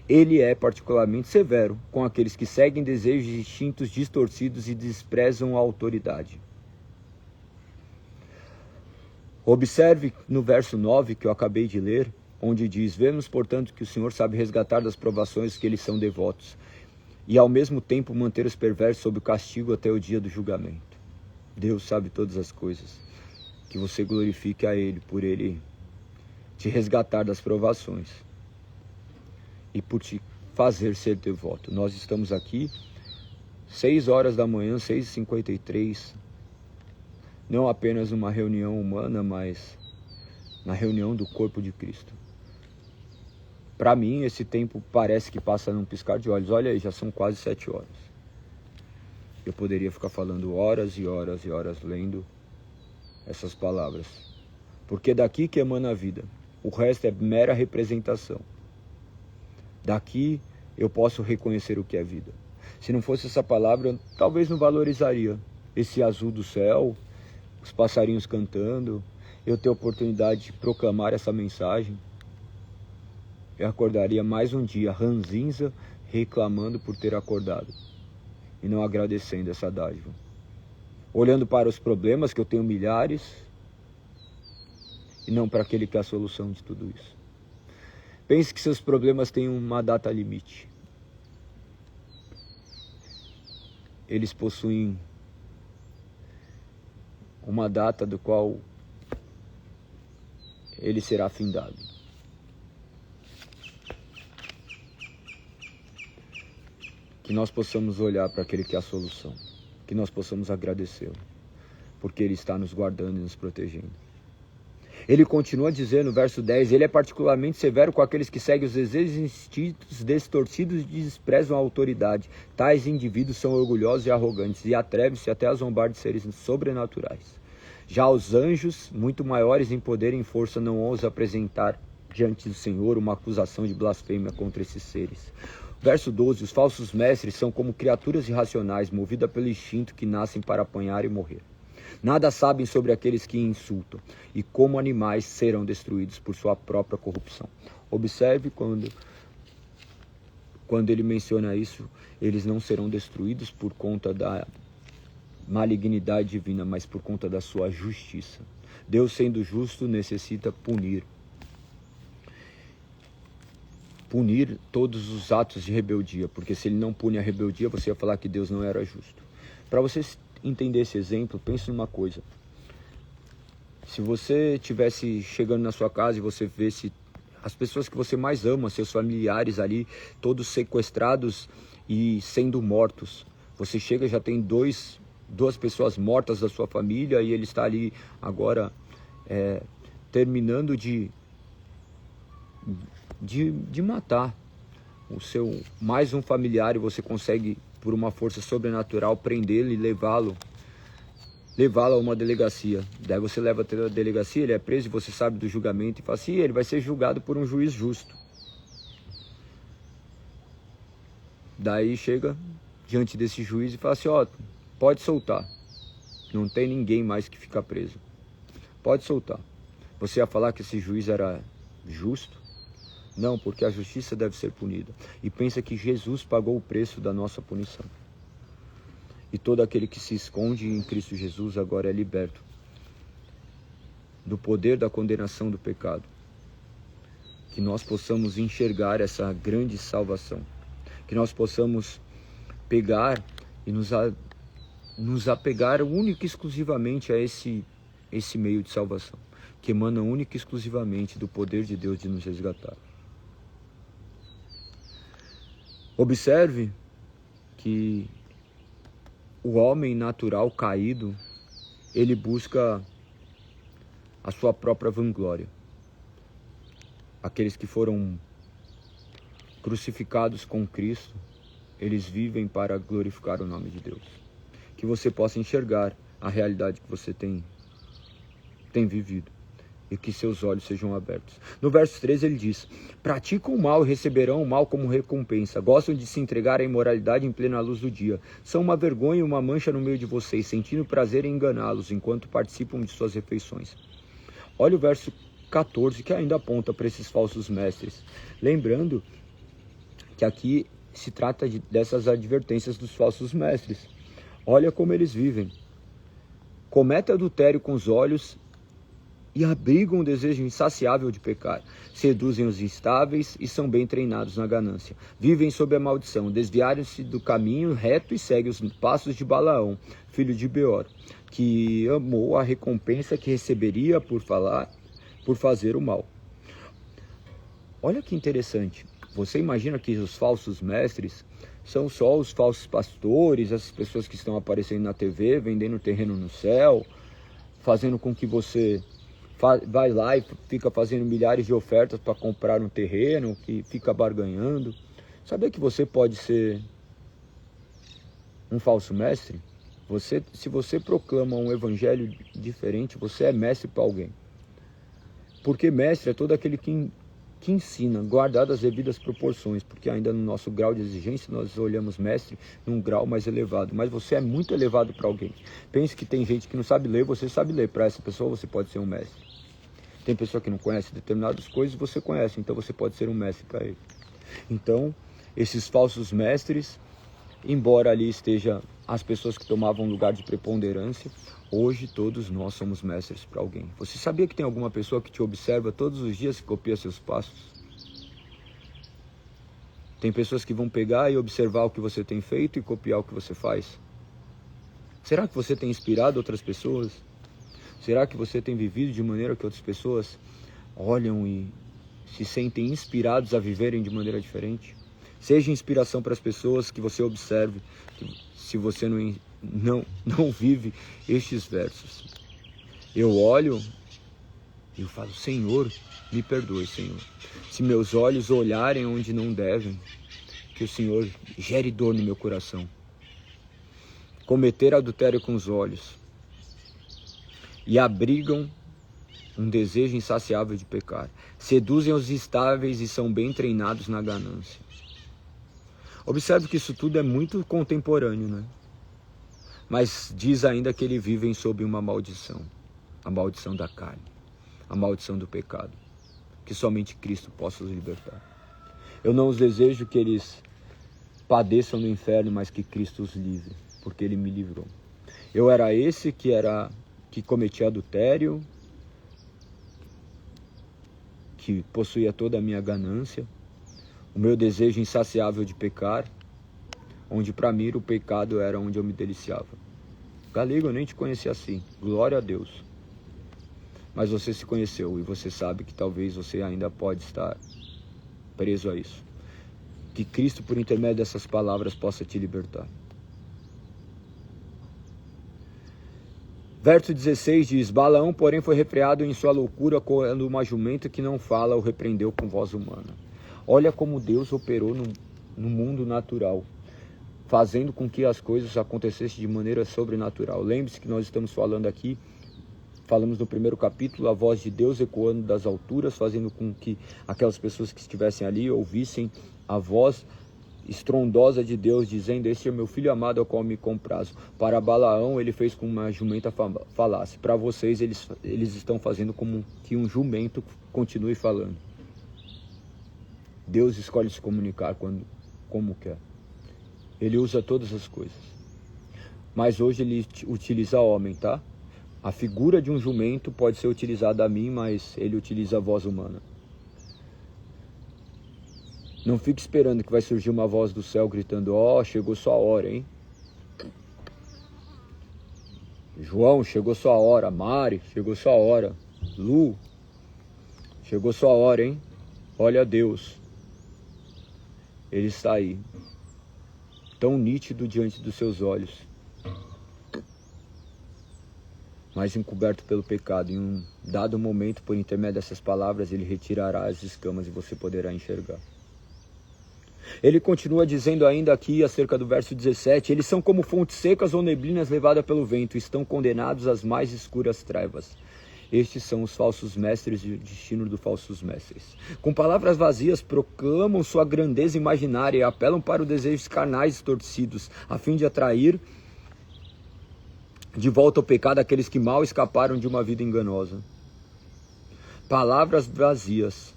Ele é particularmente severo com aqueles que seguem desejos e instintos distorcidos e desprezam a autoridade. Observe no verso 9 que eu acabei de ler, onde diz, vemos, portanto, que o Senhor sabe resgatar das provações que eles são devotos, e ao mesmo tempo manter os perversos sob o castigo até o dia do julgamento. Deus sabe todas as coisas. Que você glorifique a Ele, por Ele te resgatar das provações e por te fazer ser devoto. Nós estamos aqui, 6 horas da manhã, 6h53, não apenas uma reunião humana, mas na reunião do corpo de Cristo. Para mim, esse tempo parece que passa num piscar de olhos. Olha aí, já são quase 7 horas. Eu poderia ficar falando horas e horas e horas lendo essas palavras. Porque daqui que emana a vida. O resto é mera representação. Daqui eu posso reconhecer o que é vida. Se não fosse essa palavra, eu talvez não valorizaria esse azul do céu, os passarinhos cantando, eu ter a oportunidade de proclamar essa mensagem. Eu acordaria mais um dia ranzinza, reclamando por ter acordado e não agradecendo essa dádiva. Olhando para os problemas, que eu tenho milhares, e não para aquele que é a solução de tudo isso. Pense que seus problemas têm uma data limite. Eles possuem uma data do qual ele será findado. Que nós possamos olhar para aquele que é a solução. Que nós possamos agradecê-lo. Porque ele está nos guardando e nos protegendo. Ele continua dizendo no verso 10, ele é particularmente severo com aqueles que seguem os desejos e instintos distorcidos e desprezam a autoridade. Tais indivíduos são orgulhosos e arrogantes e atrevem-se até a zombar de seres sobrenaturais. Já os anjos, muito maiores em poder e em força, não ousam apresentar diante do Senhor uma acusação de blasfêmia contra esses seres. Verso 12, os falsos mestres são como criaturas irracionais, movidas pelo instinto que nascem para apanhar e morrer. Nada sabem sobre aqueles que insultam, e como animais serão destruídos por sua própria corrupção. Observe quando ele menciona isso, eles não serão destruídos por conta da malignidade divina, mas por conta da sua justiça. Deus, sendo justo, necessita punir todos os atos de rebeldia, porque se ele não pune a rebeldia, você ia falar que Deus não era justo. Para vocês entender esse exemplo, pense numa coisa. Se você estivesse chegando na sua casa e você visse as pessoas que você mais ama, seus familiares ali, todos sequestrados e sendo mortos. Você chega, já tem duas pessoas mortas da sua família e ele está ali agora terminando de matar o seu mais um familiar, e você consegue, por uma força sobrenatural, prendê-lo e levá-lo a uma delegacia. Daí você leva até a delegacia, ele é preso e você sabe do julgamento e fala assim, ele vai ser julgado por um juiz justo. Daí chega diante desse juiz e fala assim, ó, pode soltar. Não tem ninguém mais que fica preso. Pode soltar. Você ia falar que esse juiz era justo? Não, porque a justiça deve ser punida. E pensa que Jesus pagou o preço da nossa punição. E todo aquele que se esconde em Cristo Jesus agora é liberto do poder da condenação do pecado. Que nós possamos enxergar essa grande salvação. Que nós possamos pegar e nos apegar única e exclusivamente a esse meio de salvação. Que emana única e exclusivamente do poder de Deus de nos resgatar. Observe que o homem natural caído, ele busca a sua própria vanglória. Aqueles que foram crucificados com Cristo, eles vivem para glorificar o nome de Deus. Que você possa enxergar a realidade que você tem vivido. E que seus olhos sejam abertos. No verso 13 ele diz, praticam o mal e receberão o mal como recompensa. Gostam de se entregar à imoralidade em plena luz do dia. São uma vergonha e uma mancha no meio de vocês, sentindo prazer em enganá-los enquanto participam de suas refeições. Olha o verso 14 que ainda aponta para esses falsos mestres. Lembrando que aqui se trata dessas advertências dos falsos mestres. Olha como eles vivem. Cometem adultério com os olhos e abrigam um desejo insaciável de pecar. Seduzem os instáveis e são bem treinados na ganância. Vivem sob a maldição, desviaram-se do caminho reto e seguem os passos de Balaão, filho de Beor, que amou a recompensa que receberia por fazer o mal. Olha que interessante. Você imagina que os falsos mestres são só os falsos pastores, essas pessoas que estão aparecendo na TV, vendendo terreno no céu, fazendo com que você vai lá e fica fazendo milhares de ofertas para comprar um terreno, que fica barganhando. Sabia que você pode ser um falso mestre? Se você proclama um evangelho diferente, você é mestre para alguém. Porque mestre é todo aquele que ensina, guardadas as devidas proporções, porque ainda no nosso grau de exigência nós olhamos mestre num grau mais elevado, mas você é muito elevado para alguém. Pense que tem gente que não sabe ler, você sabe ler, para essa pessoa você pode ser um mestre. Tem pessoa que não conhece determinadas coisas, você conhece, então você pode ser um mestre para ele. Então, esses falsos mestres, embora ali esteja as pessoas que tomavam lugar de preponderância, hoje todos nós somos mestres para alguém. Você sabia que tem alguma pessoa que te observa todos os dias e copia seus passos? Tem pessoas que vão pegar e observar o que você tem feito e copiar o que você faz? Será que você tem inspirado outras pessoas? Será que você tem vivido de maneira que outras pessoas olham e se sentem inspirados a viverem de maneira diferente? Seja inspiração para as pessoas que você observe, se você não vive estes versos. Eu olho e eu falo, Senhor, me perdoe, Senhor. Se meus olhos olharem onde não devem, que o Senhor gere dor no meu coração. Cometer adultério com os olhos e abrigam um desejo insaciável de pecar. Seduzem os estáveis e são bem treinados na ganância. Observe que isso tudo é muito contemporâneo, né? Mas diz ainda que eles vivem sob uma maldição. A maldição da carne. A maldição do pecado. Que somente Cristo possa os libertar. Eu não os desejo que eles padeçam no inferno, mas que Cristo os livre. Porque Ele me livrou. Eu era esse que cometia adultério, que possuía toda a minha ganância, o meu desejo insaciável de pecar, onde para mim o pecado era onde eu me deliciava. Galego, eu nem te conhecia assim, glória a Deus. Mas você se conheceu e você sabe que talvez você ainda pode estar preso a isso. Que Cristo, por intermédio dessas palavras, possa te libertar. Verso 16 diz, Balaão, porém, foi refreado em sua loucura quando uma jumenta que não fala o repreendeu com voz humana. Olha como Deus operou no mundo natural, fazendo com que as coisas acontecessem de maneira sobrenatural. Lembre-se que nós estamos falando aqui, falamos no primeiro capítulo, a voz de Deus ecoando das alturas, fazendo com que aquelas pessoas que estivessem ali ouvissem a voz estrondosa de Deus, dizendo, este é meu filho amado ao qual me comprazo. Para Balaão ele fez com uma jumenta falasse. Para vocês eles estão fazendo como que um jumento continue falando. Deus escolhe se comunicar como quer. Ele usa todas as coisas. Mas hoje ele utiliza homem, tá? A figura de um jumento pode ser utilizada a mim, mas ele utiliza a voz humana. Não fique esperando que vai surgir uma voz do céu gritando, ó, chegou sua hora, hein? João, chegou sua hora. Mari, chegou sua hora. Lu, chegou sua hora, hein? Olha a Deus. Ele está aí, tão nítido diante dos seus olhos, mas encoberto pelo pecado. Em um dado momento, por intermédio dessas palavras, ele retirará as escamas e você poderá enxergar. Ele continua dizendo ainda aqui, acerca do verso 17, eles são como fontes secas ou neblinas levadas pelo vento, estão condenados às mais escuras trevas. Estes são os falsos mestres e o destino dos falsos mestres. Com palavras vazias, proclamam sua grandeza imaginária e apelam para os desejos carnais torcidos, a fim de atrair de volta ao pecado aqueles que mal escaparam de uma vida enganosa. Palavras vazias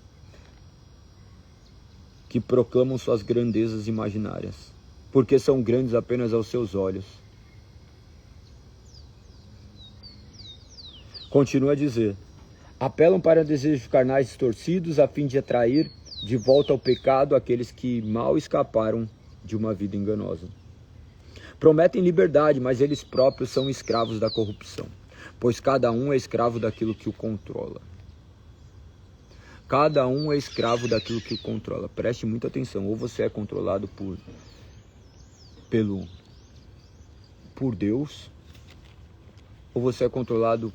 que proclamam suas grandezas imaginárias, porque são grandes apenas aos seus olhos. Continua a dizer, apelam para desejos carnais distorcidos a fim de atrair de volta ao pecado aqueles que mal escaparam de uma vida enganosa. Prometem liberdade, mas eles próprios são escravos da corrupção, pois cada um é escravo daquilo que o controla. Cada um é escravo daquilo que o controla. Preste muita atenção, ou você é controlado por Deus, ou você é controlado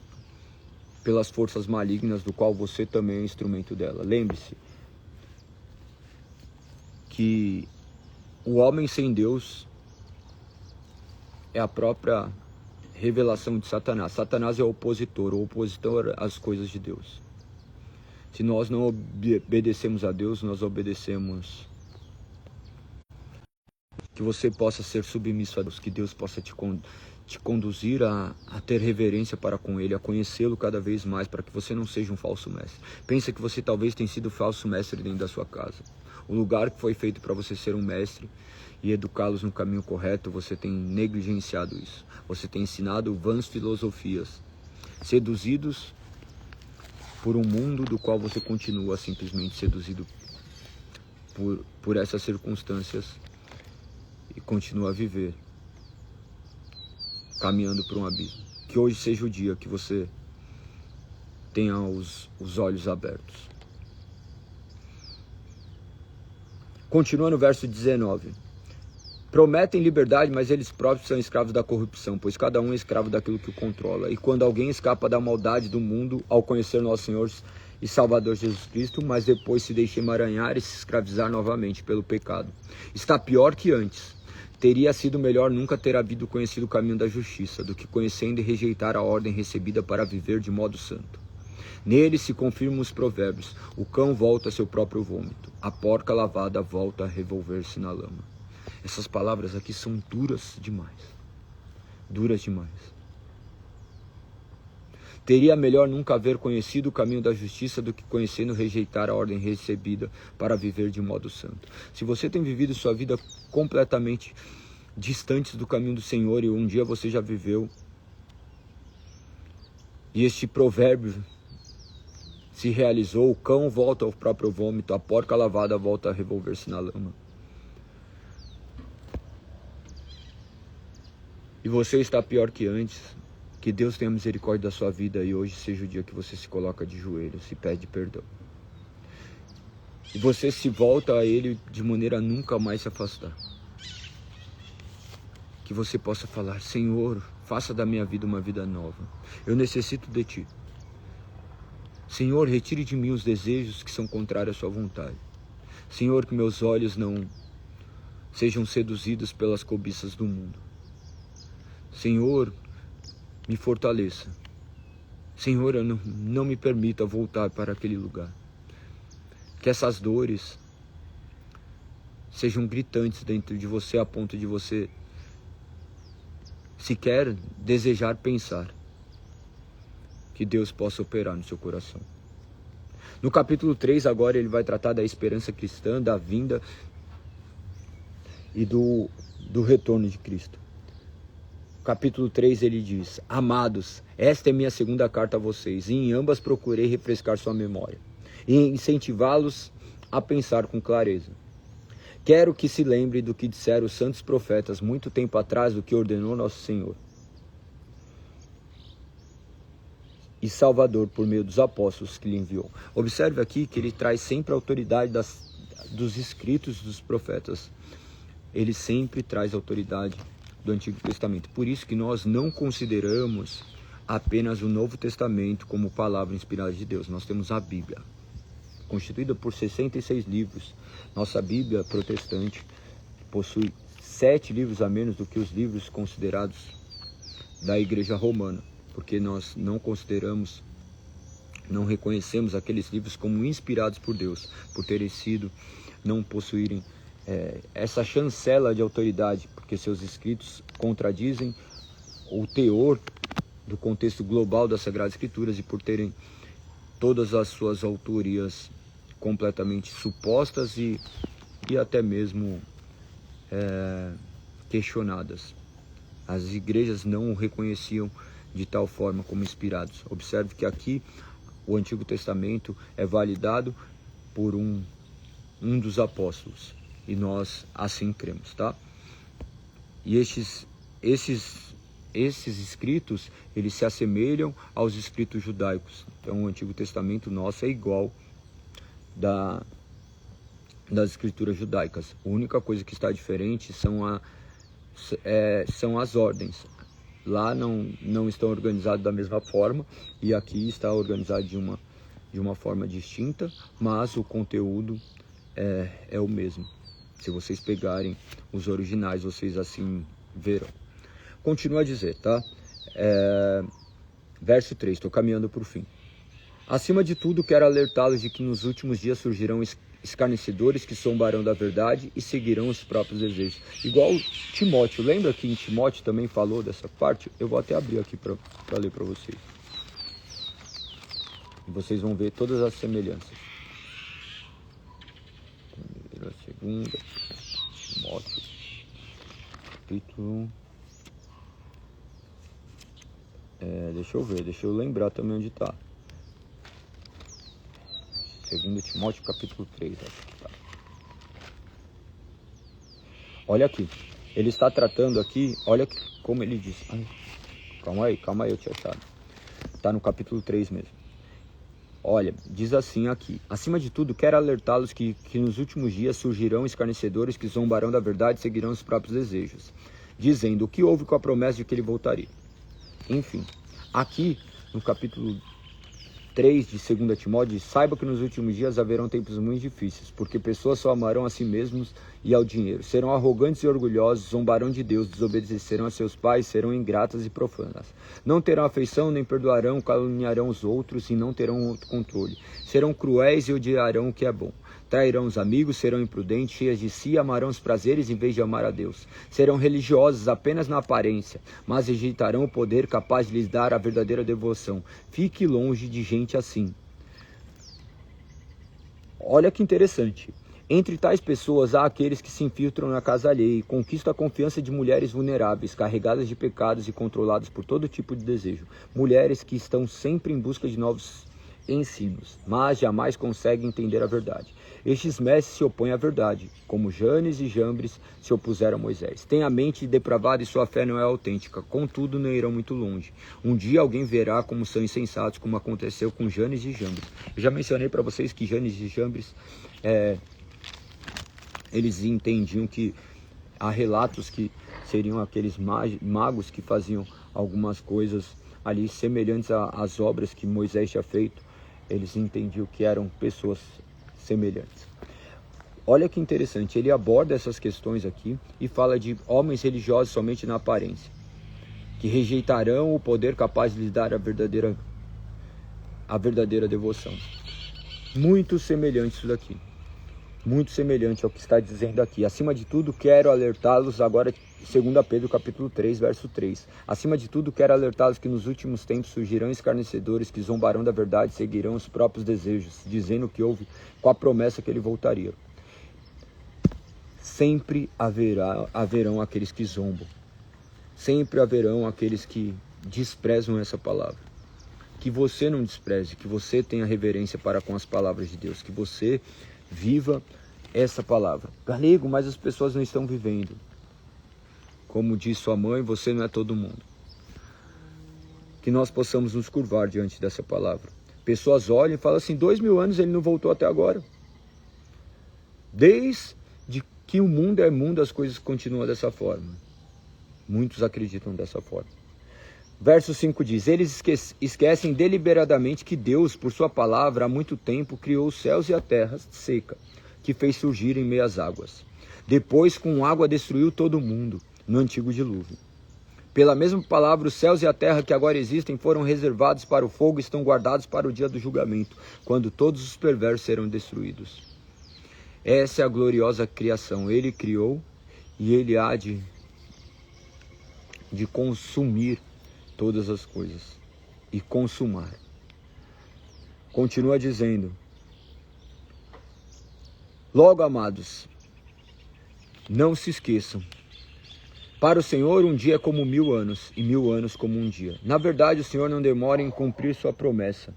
pelas forças malignas, do qual você também é instrumento dela. Lembre-se que o homem sem Deus é a própria revelação de Satanás. Satanás é o opositor às coisas de Deus. Se nós não obedecemos a Deus, nós obedecemos. Que você possa ser submisso a Deus, que Deus possa te conduzir a ter reverência para com Ele, a conhecê-lo cada vez mais, para que você não seja um falso mestre. Pensa que você talvez tenha sido falso mestre dentro da sua casa. O lugar que foi feito para você ser um mestre e educá-los no caminho correto, você tem negligenciado isso. Você tem ensinado vãs filosofias, seduzidos por um mundo do qual você continua simplesmente seduzido por essas circunstâncias e continua a viver, caminhando por um abismo. Que hoje seja o dia que você tenha os olhos abertos. Continua no verso 19. Prometem liberdade, mas eles próprios são escravos da corrupção, pois cada um é escravo daquilo que o controla. E quando alguém escapa da maldade do mundo ao conhecer nosso Senhor e Salvador Jesus Cristo, mas depois se deixa emaranhar e se escravizar novamente pelo pecado, está pior que antes. Teria sido melhor nunca ter havido conhecido o caminho da justiça, do que conhecendo e rejeitar a ordem recebida para viver de modo santo. Nele se confirmam os provérbios: o cão volta a seu próprio vômito, a porca lavada volta a revolver-se na lama. Essas palavras aqui são duras demais. Duras demais. Teria melhor nunca haver conhecido o caminho da justiça do que conhecendo rejeitar a ordem recebida para viver de modo santo. Se você tem vivido sua vida completamente distante do caminho do Senhor e um dia você já viveu, e este provérbio se realizou: o cão volta ao próprio vômito, a porca lavada volta a revolver-se na lama. E você está pior que antes. Que Deus tenha misericórdia da sua vida e hoje seja o dia que você se coloca de joelhos e pede perdão. E você se volta a Ele de maneira a nunca mais se afastar. Que você possa falar: Senhor, faça da minha vida uma vida nova. Eu necessito de Ti. Senhor, retire de mim os desejos que são contrários à sua vontade. Senhor, que meus olhos não sejam seduzidos pelas cobiças do mundo. Senhor, me fortaleça. Senhor, eu não me permita voltar para aquele lugar. Que essas dores sejam gritantes dentro de você, a ponto de você sequer desejar pensar que Deus possa operar no seu coração. No capítulo 3 agora ele vai tratar da esperança cristã, da vinda e do retorno de Cristo. Capítulo 3 ele diz: Amados, esta é minha segunda carta a vocês, e em ambas procurei refrescar sua memória e incentivá-los a pensar com clareza. Quero que se lembre do que disseram os santos profetas muito tempo atrás, do que ordenou nosso Senhor e Salvador por meio dos apóstolos que lhe enviou. Observe aqui que ele traz sempre a autoridade dos escritos dos profetas. Ele sempre traz a autoridade do Antigo Testamento. Por isso que nós não consideramos apenas o Novo Testamento como palavra inspirada de Deus. Nós temos a Bíblia, constituída por 66 livros. Nossa Bíblia protestante possui 7 livros a menos do que os livros considerados da Igreja Romana, porque nós não reconhecemos aqueles livros como inspirados por Deus, por terem sido, não possuírem essa chancela de autoridade, porque seus escritos contradizem o teor do contexto global das Sagradas Escrituras e por terem todas as suas autorias completamente supostas e até mesmo questionadas. As igrejas não o reconheciam de tal forma como inspirados. Observe que aqui o Antigo Testamento é validado por um dos apóstolos. E nós assim cremos, tá? E esses escritos, eles se assemelham aos escritos judaicos. Então o Antigo Testamento nosso é igual das escrituras judaicas. A única coisa que está diferente são as ordens. lá não estão organizados da mesma forma, e aqui está organizado de uma forma distinta, mas o conteúdo é o mesmo. Se vocês pegarem os originais, vocês assim verão. Continua a dizer, tá? Verso 3, estou caminhando para o fim. Acima de tudo, quero alertá-los de que nos últimos dias surgirão escarnecedores que zombarão da verdade e seguirão os próprios desejos. Igual Timóteo, lembra que em Timóteo também falou dessa parte? Eu vou até abrir aqui para ler para vocês. E vocês vão ver todas as semelhanças. Primeira, segunda, Timóteo, capítulo... deixa eu ver, deixa eu lembrar também onde está. 2 Timóteo, capítulo 3, acho que tá. Olha aqui, ele está tratando aqui, olha como ele diz. Ai, calma aí, eu tinha achado. Está no capítulo 3 mesmo. Olha, diz assim aqui: acima de tudo, quero alertá-los que nos últimos dias surgirão escarnecedores que zombarão da verdade e seguirão os próprios desejos, dizendo: o que houve com a promessa de que ele voltaria? Enfim, aqui no capítulo 3 de 2 Timóteo, saiba que nos últimos dias haverão tempos muito difíceis, porque pessoas só amarão a si mesmos e ao dinheiro, serão arrogantes e orgulhosos, zombarão de Deus, desobedecerão a seus pais, serão ingratas e profanas, não terão afeição, nem perdoarão, caluniarão os outros e não terão autocontrole, serão cruéis e odiarão o que é bom, trairão os amigos, serão imprudentes, cheias de si, amarão os prazeres em vez de amar a Deus, serão religiosos apenas na aparência, mas rejeitarão o poder capaz de lhes dar a verdadeira devoção. Fique longe de gente assim. Olha que interessante. Entre tais pessoas há aqueles que se infiltram na casa alheia e conquistam a confiança de mulheres vulneráveis, carregadas de pecados e controladas por todo tipo de desejo. Mulheres que estão sempre em busca de novos ensinos, mas jamais conseguem entender a verdade. Estes mestres se opõem à verdade, como Janes e Jambres se opuseram a Moisés. Têm a mente depravada e sua fé não é autêntica, contudo não irão muito longe. Um dia alguém verá como são insensatos, como aconteceu com Janes e Jambres. Eu já mencionei para vocês que Janes e Jambres, eles entendiam que há relatos que seriam aqueles magos que faziam algumas coisas ali semelhantes às obras que Moisés tinha feito. Eles entendiam que eram pessoas semelhantes. Olha que interessante, ele aborda essas questões aqui e fala de homens religiosos somente na aparência, que rejeitarão o poder capaz de lhes dar a verdadeira devoção. Muito semelhante isso daqui. Muito semelhante ao que está dizendo aqui. Acima de tudo, quero alertá-los agora, 2 Pedro capítulo 3, verso 3. Acima de tudo, quero alertá-los que nos últimos tempos surgirão escarnecedores que zombarão da verdade e seguirão os próprios desejos, dizendo que houve com a promessa que ele voltaria. Sempre haverão aqueles que zombam. Sempre haverão aqueles que desprezam essa palavra. Que você não despreze, que você tenha reverência para com as palavras de Deus, que você viva essa palavra. Galego, mas as pessoas não estão vivendo. Como diz sua mãe, você não é todo mundo. Que nós possamos nos curvar diante dessa palavra. Pessoas olham e falam assim, 2000 anos ele não voltou até agora. Desde que o mundo é mundo, as coisas continuam dessa forma. Muitos acreditam dessa forma. Verso 5 diz, eles esquecem deliberadamente que Deus, por sua palavra, há muito tempo criou os céus e a terra seca, que fez surgir em meio às águas. Depois, com água, destruiu todo o mundo, no antigo dilúvio. Pela mesma palavra, os céus e a terra que agora existem foram reservados para o fogo e estão guardados para o dia do julgamento, quando todos os perversos serão destruídos. Essa é a gloriosa criação. Ele criou e ele há de consumir todas as coisas e consumar. Continua dizendo, logo, amados, não se esqueçam, para o Senhor um dia é como 1000 anos e 1000 anos como um dia. Na verdade, o Senhor não demora em cumprir sua promessa,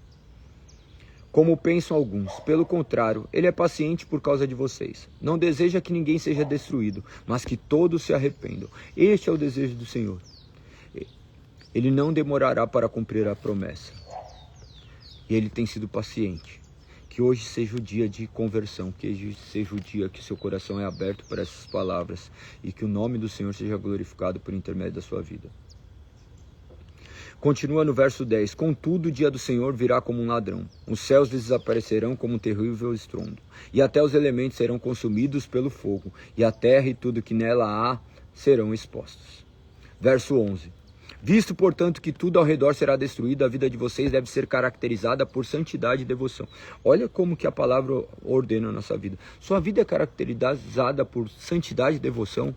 como pensam alguns. Pelo contrário, ele é paciente por causa de vocês. Não deseja que ninguém seja destruído, mas que todos se arrependam. Este é o desejo do Senhor. Ele não demorará para cumprir a promessa. E ele tem sido paciente. Que hoje seja o dia de conversão, que hoje seja o dia que seu coração é aberto para essas palavras e que o nome do Senhor seja glorificado por intermédio da sua vida. Continua no verso 10. Contudo, o dia do Senhor virá como um ladrão. Os céus desaparecerão como um terrível estrondo. E até os elementos serão consumidos pelo fogo. E a terra e tudo que nela há serão expostos. Verso 11. Visto, portanto, que tudo ao redor será destruído, a vida de vocês deve ser caracterizada por santidade e devoção. Olha como que a palavra ordena a nossa vida. Sua vida é caracterizada por santidade e devoção.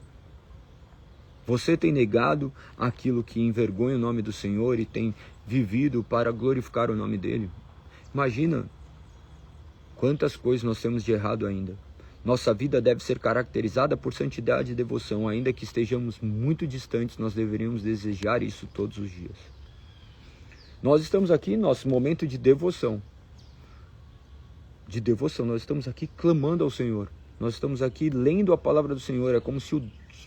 Você tem negado aquilo que envergonha o nome do Senhor e tem vivido para glorificar o nome dele. Imagina quantas coisas nós temos de errado ainda. Nossa vida deve ser caracterizada por santidade e devoção. Ainda que estejamos muito distantes, nós deveríamos desejar isso todos os dias. Nós estamos aqui em nosso momento de devoção. Nós estamos aqui clamando ao Senhor. Nós estamos aqui lendo a palavra do Senhor. É como se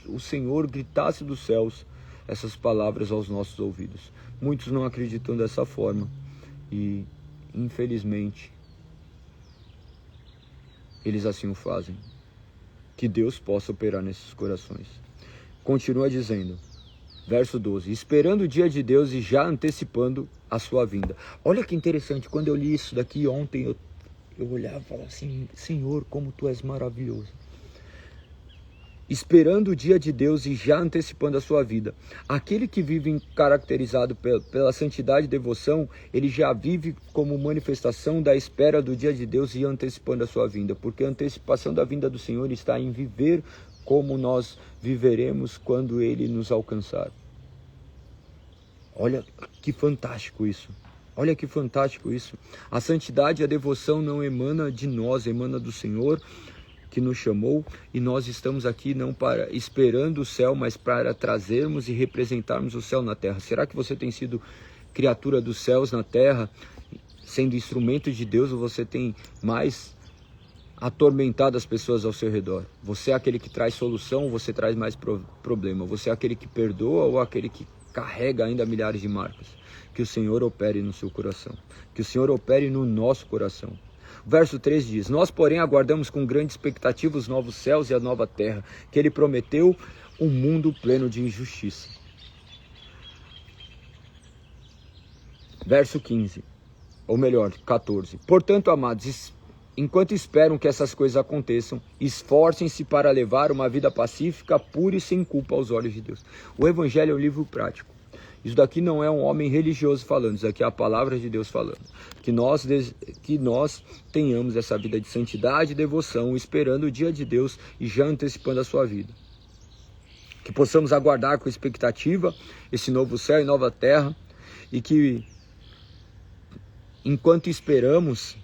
o Senhor gritasse dos céus essas palavras aos nossos ouvidos. Muitos não acreditam dessa forma e, infelizmente, eles assim o fazem. Que Deus possa operar nesses corações. Continua dizendo, verso 12, esperando o dia de Deus e já antecipando a sua vinda. Olha que interessante, quando eu li isso daqui ontem, eu olhava e falava assim, Senhor, como Tu és maravilhoso. Esperando o dia de Deus e já antecipando a sua vida. Aquele que vive caracterizado pela santidade e devoção, ele já vive como manifestação da espera do dia de Deus e antecipando a sua vinda. Porque a antecipação da vinda do Senhor está em viver como nós viveremos quando Ele nos alcançar. Olha que fantástico isso. Olha que fantástico isso. A santidade e a devoção não emana de nós, emana do Senhor, que nos chamou, e nós estamos aqui não para esperando o céu, mas para trazermos e representarmos o céu na terra. Será que você tem sido criatura dos céus na terra, sendo instrumento de Deus, ou você tem mais atormentado as pessoas ao seu redor? Você é aquele que traz solução, ou você traz mais problema? Você é aquele que perdoa, ou aquele que carrega ainda milhares de marcas? Que o Senhor opere no seu coração, que o Senhor opere no nosso coração. Verso 3 diz, nós, porém, aguardamos com grande expectativa os novos céus e a nova terra, que Ele prometeu, um mundo pleno de justiça. Verso 15, ou melhor, 14. Portanto, amados, enquanto esperam que essas coisas aconteçam, esforcem-se para levar uma vida pacífica, pura e sem culpa aos olhos de Deus. O Evangelho é um livro prático. Isso daqui não é um homem religioso falando, isso aqui é a palavra de Deus falando. Que nós tenhamos essa vida de santidade e devoção, esperando o dia de Deus e já antecipando a sua vida. Que possamos aguardar com expectativa esse novo céu e nova terra, e que, enquanto esperamos,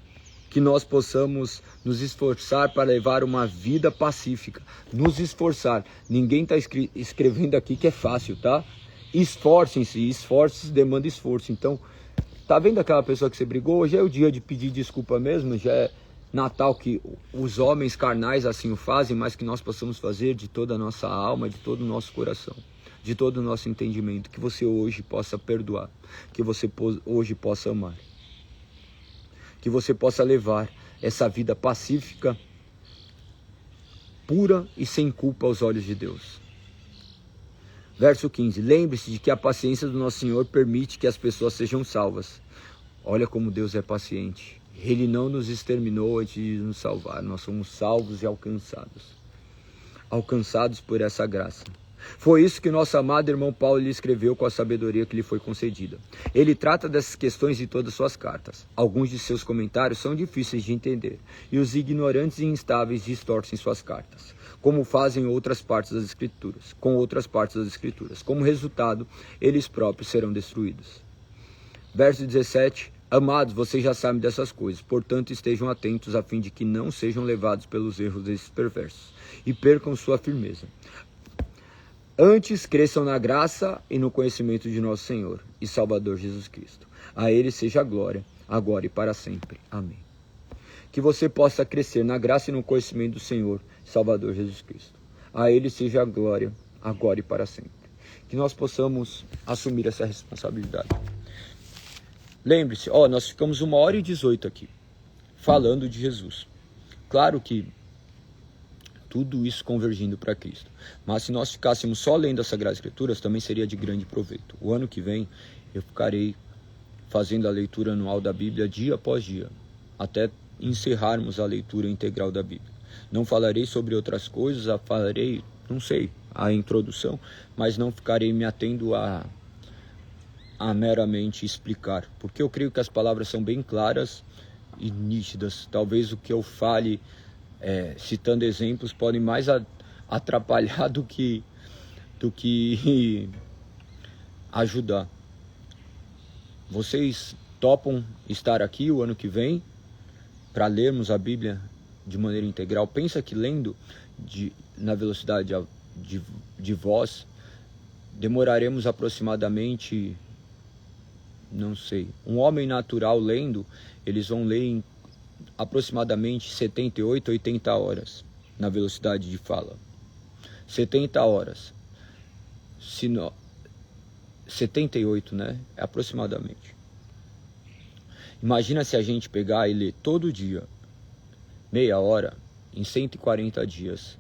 que nós possamos nos esforçar para levar uma vida pacífica. Nos esforçar. Ninguém está escrevendo aqui que é fácil, tá? Esforcem-se, esforço demanda esforço. Então, tá vendo aquela pessoa que você brigou? Hoje é o dia de pedir desculpa mesmo, já é Natal, que os homens carnais assim o fazem, mas que nós possamos fazer de toda a nossa alma, de todo o nosso coração, de todo o nosso entendimento, que você hoje possa perdoar, que você hoje possa amar, que você possa levar essa vida pacífica, pura e sem culpa aos olhos de Deus. Verso 15, lembre-se de que a paciência do nosso Senhor permite que as pessoas sejam salvas. Olha como Deus é paciente. Ele não nos exterminou antes de nos salvar. Nós somos salvos e alcançados por essa graça. Foi isso que nosso amado irmão Paulo lhe escreveu com a sabedoria que lhe foi concedida. Ele trata dessas questões em todas suas cartas. Alguns de seus comentários são difíceis de entender, e os ignorantes e instáveis distorcem suas cartas, como fazem outras partes das Escrituras, com outras partes das Escrituras. Como resultado, eles próprios serão destruídos. Verso 17, amados, vocês já sabem dessas coisas, portanto estejam atentos a fim de que não sejam levados pelos erros desses perversos e percam sua firmeza. Antes cresçam na graça e no conhecimento de nosso Senhor e Salvador Jesus Cristo. A Ele seja a glória, agora e para sempre. Amém. Que você possa crescer na graça e no conhecimento do Senhor e Salvador Jesus Cristo. A Ele seja a glória, agora e para sempre. Que nós possamos assumir essa responsabilidade. Lembre-se, nós ficamos 1h18 aqui, falando de Jesus. Claro que tudo isso convergindo para Cristo. Mas se nós ficássemos só lendo as Sagradas Escrituras, também seria de grande proveito. O ano que vem eu ficarei fazendo a leitura anual da Bíblia dia após dia, até encerrarmos a leitura integral da Bíblia. Não falarei sobre outras coisas, falarei, não sei, a introdução, mas não ficarei me atendo a meramente explicar, porque eu creio que as palavras são bem claras e nítidas. Talvez o que eu fale, citando exemplos, podem mais atrapalhar do que ajudar. Vocês topam estar aqui o ano que vem para lermos a Bíblia de maneira integral? Pensa que lendo na velocidade de voz, demoraremos aproximadamente, não sei, um homem natural lendo, eles vão ler em aproximadamente 78, 80 horas na velocidade de fala. 70 horas. 78, né? Aproximadamente. Imagina se a gente pegar e ler todo dia, meia hora, em 140 dias.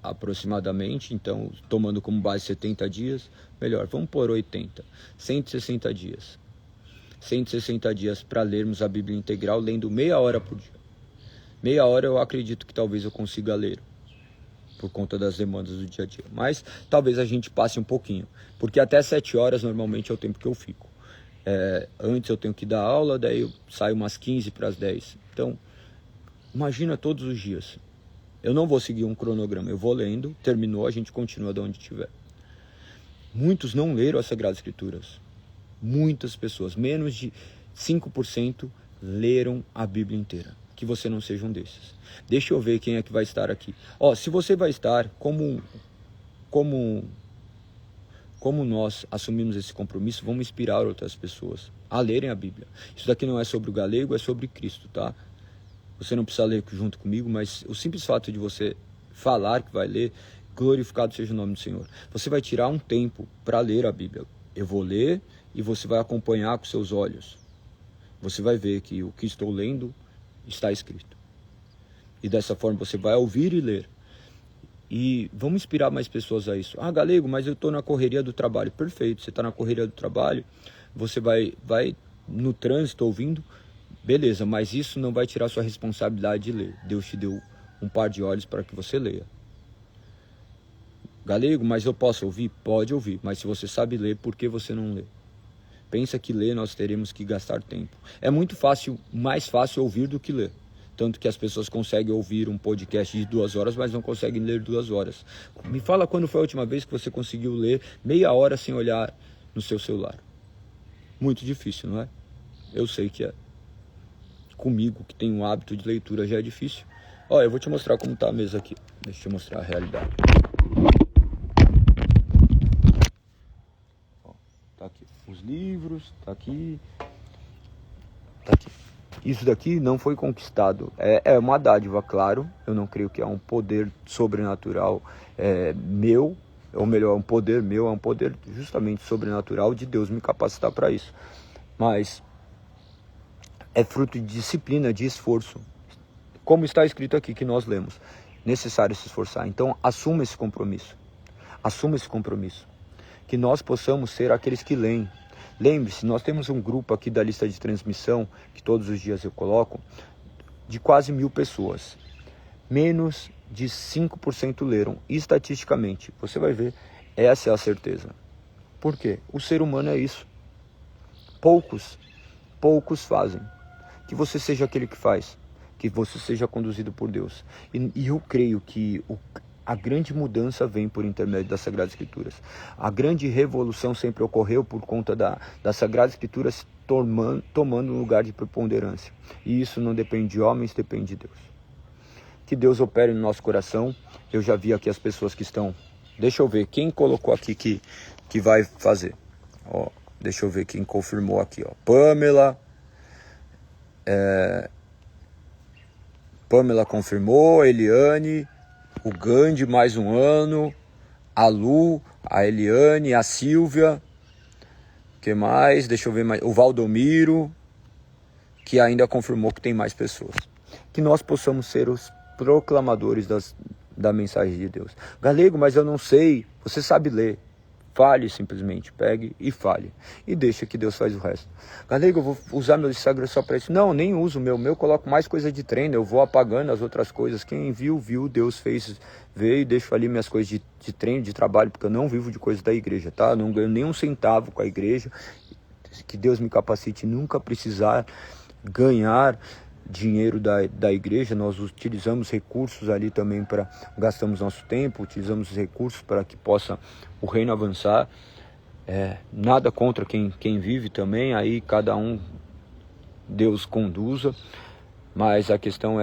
Aproximadamente, então, tomando como base 70 dias, melhor, vamos por 80. 160 dias. 160 dias para lermos a Bíblia integral, lendo meia hora por dia. Meia hora eu acredito que talvez eu consiga ler, por conta das demandas do dia a dia. Mas talvez a gente passe um pouquinho, porque até 7 horas normalmente é o tempo que eu fico. Antes eu tenho que dar aula, daí eu saio umas 15 para as 10. Então, imagina todos os dias. Eu não vou seguir um cronograma, eu vou lendo, terminou, a gente continua de onde estiver. Muitos não leram as Sagradas Escrituras. Muitas pessoas, menos de 5% leram a Bíblia inteira. Que você não seja um desses. Deixa eu ver quem é que vai estar aqui. Se você vai estar, como nós assumimos esse compromisso, vamos inspirar outras pessoas a lerem a Bíblia. Isso daqui não é sobre o galego, é sobre Cristo, tá? Você não precisa ler junto comigo, mas o simples fato de você falar que vai ler, glorificado seja o nome do Senhor. Você vai tirar um tempo para ler a Bíblia. Eu vou ler e você vai acompanhar com seus olhos. Você vai ver que o que estou lendo está escrito. E dessa forma você vai ouvir e ler. E vamos inspirar mais pessoas a isso. Galego, mas eu estou na correria do trabalho. Perfeito, você está na correria do trabalho, você vai no trânsito ouvindo, beleza, mas isso não vai tirar sua responsabilidade de ler. Deus te deu um par de olhos para que você leia. Galego, mas eu posso ouvir? Pode ouvir, mas se você sabe ler, por que você não lê? Pensa que ler nós teremos que gastar tempo. É muito fácil, mais fácil ouvir do que ler. Tanto que as pessoas conseguem ouvir um podcast de 2 horas, mas não conseguem ler 2 horas. Me fala quando foi a última vez que você conseguiu ler meia hora sem olhar no seu celular. Muito difícil, não é? Eu sei que é. Comigo, que tem um hábito de leitura, já é difícil. Eu vou te mostrar como está a mesa aqui. Deixa eu te mostrar a realidade. Tá aqui os livros, tá aqui. Isso daqui não foi conquistado. É uma dádiva, claro. Eu não creio que é um poder sobrenatural meu, ou melhor, um poder meu, é um poder justamente sobrenatural de Deus me capacitar para isso. Mas é fruto de disciplina, de esforço. Como está escrito aqui que nós lemos, necessário se esforçar. Então, assuma esse compromisso. Assuma esse compromisso. Que nós possamos ser aqueles que leem. Lembre-se, nós temos um grupo aqui da lista de transmissão, que todos os dias eu coloco, de quase 1000 pessoas. Menos de 5% leram. Estatisticamente, você vai ver, essa é a certeza. Por quê? O ser humano é isso. Poucos fazem. Que você seja aquele que faz. Que você seja conduzido por Deus. E eu creio que a grande mudança vem por intermédio das Sagradas Escrituras. A grande revolução sempre ocorreu por conta das Sagradas Escrituras tomando um lugar de preponderância. E isso não depende de homens, depende de Deus. Que Deus opere no nosso coração. Eu já vi aqui as pessoas que estão... Deixa eu ver quem colocou aqui que vai fazer. Deixa eu ver quem confirmou aqui. Pamela. Pamela confirmou, Eliane... O Gandhi, mais um ano. A Lu, a Eliane, a Silvia. O que mais? Deixa eu ver mais. O Valdomiro, que ainda confirmou que tem mais pessoas. Que nós possamos ser os proclamadores da mensagem de Deus. Galego, mas eu não sei. Você sabe ler. Fale simplesmente, pegue e fale. E deixa que Deus faz o resto. Galego, eu vou usar meu Instagram só para isso. Não, nem uso o meu. Eu coloco mais coisa de treino. Eu vou apagando as outras coisas. Quem viu, viu. Deus fez, veio. Deixo ali minhas coisas de treino, de trabalho. Porque eu não vivo de coisa da igreja, tá? Não ganho nem um centavo com a igreja. Que Deus me capacite nunca precisar ganhar dinheiro da igreja. Nós utilizamos recursos ali também para, gastamos nosso tempo, utilizamos os recursos para que possa o reino avançar. Nada contra quem vive também, aí cada um, Deus conduza, mas a questão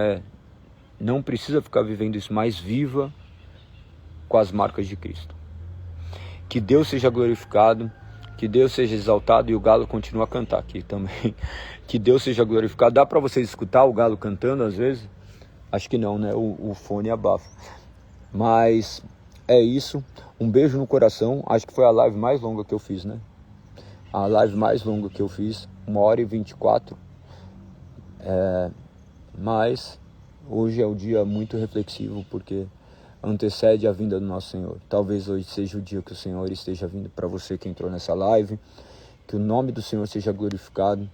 não precisa ficar vivendo isso, mas viva com as marcas de Cristo. Que Deus seja glorificado, que Deus seja exaltado, e o galo continua a cantar aqui também. Que Deus seja glorificado. Dá para vocês escutar o galo cantando às vezes? Acho que não, né? O fone abafa. Mas é isso. Um beijo no coração. Acho que foi a live mais longa que eu fiz, né? A live mais longa que eu fiz. 1h24. Mas hoje é um dia muito reflexivo, porque antecede a vinda do nosso Senhor. Talvez hoje seja o dia que o Senhor esteja vindo para você que entrou nessa live. Que o nome do Senhor seja glorificado.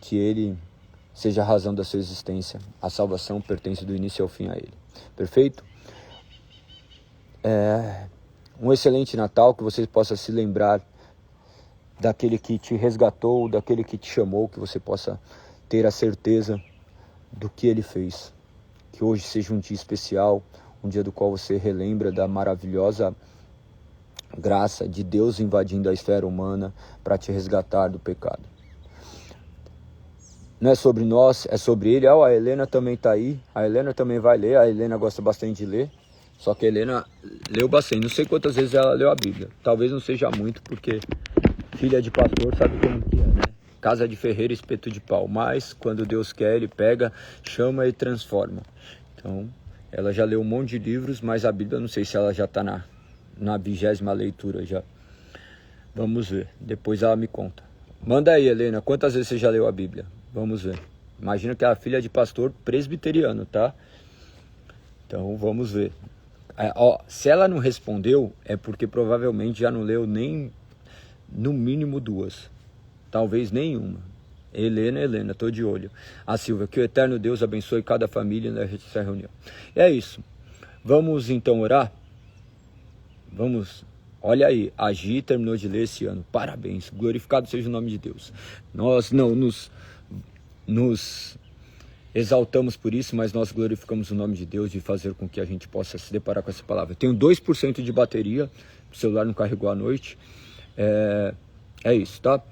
Que Ele seja a razão da sua existência. A salvação pertence do início ao fim a Ele. Perfeito? Um excelente Natal, que você possa se lembrar daquele que te resgatou, daquele que te chamou, que você possa ter a certeza do que Ele fez. Que hoje seja um dia especial, um dia do qual você relembra da maravilhosa graça de Deus invadindo a esfera humana para te resgatar do pecado. Não é sobre nós, é sobre Ele. A Helena também está aí, a Helena também vai ler, a Helena gosta bastante de ler, só que a Helena leu bastante, não sei quantas vezes ela leu a Bíblia, talvez não seja muito, porque filha de pastor sabe como que é, né? Casa de ferreiro, espeto de pau, mas quando Deus quer, Ele pega, chama e transforma. Então, ela já leu um monte de livros, mas a Bíblia, não sei se ela já está na 20ª leitura já. Vamos ver, depois ela me conta. Manda aí, Helena, quantas vezes você já leu a Bíblia? Vamos ver. Imagina que é a filha de pastor presbiteriano, tá? Então, vamos ver. Se ela não respondeu, é porque provavelmente já não leu nem, no mínimo 2. Talvez nenhuma. Helena, tô de olho. A Silvia, que o eterno Deus abençoe cada família nessa reunião. É isso. Vamos então orar? Vamos. Olha aí, a Gi terminou de ler esse ano. Parabéns. Glorificado seja o nome de Deus. Nós não nos exaltamos por isso, mas nós glorificamos o nome de Deus, de fazer com que a gente possa se deparar com essa palavra. Eu tenho 2% de bateria, o celular não carregou à noite. É isso, tá?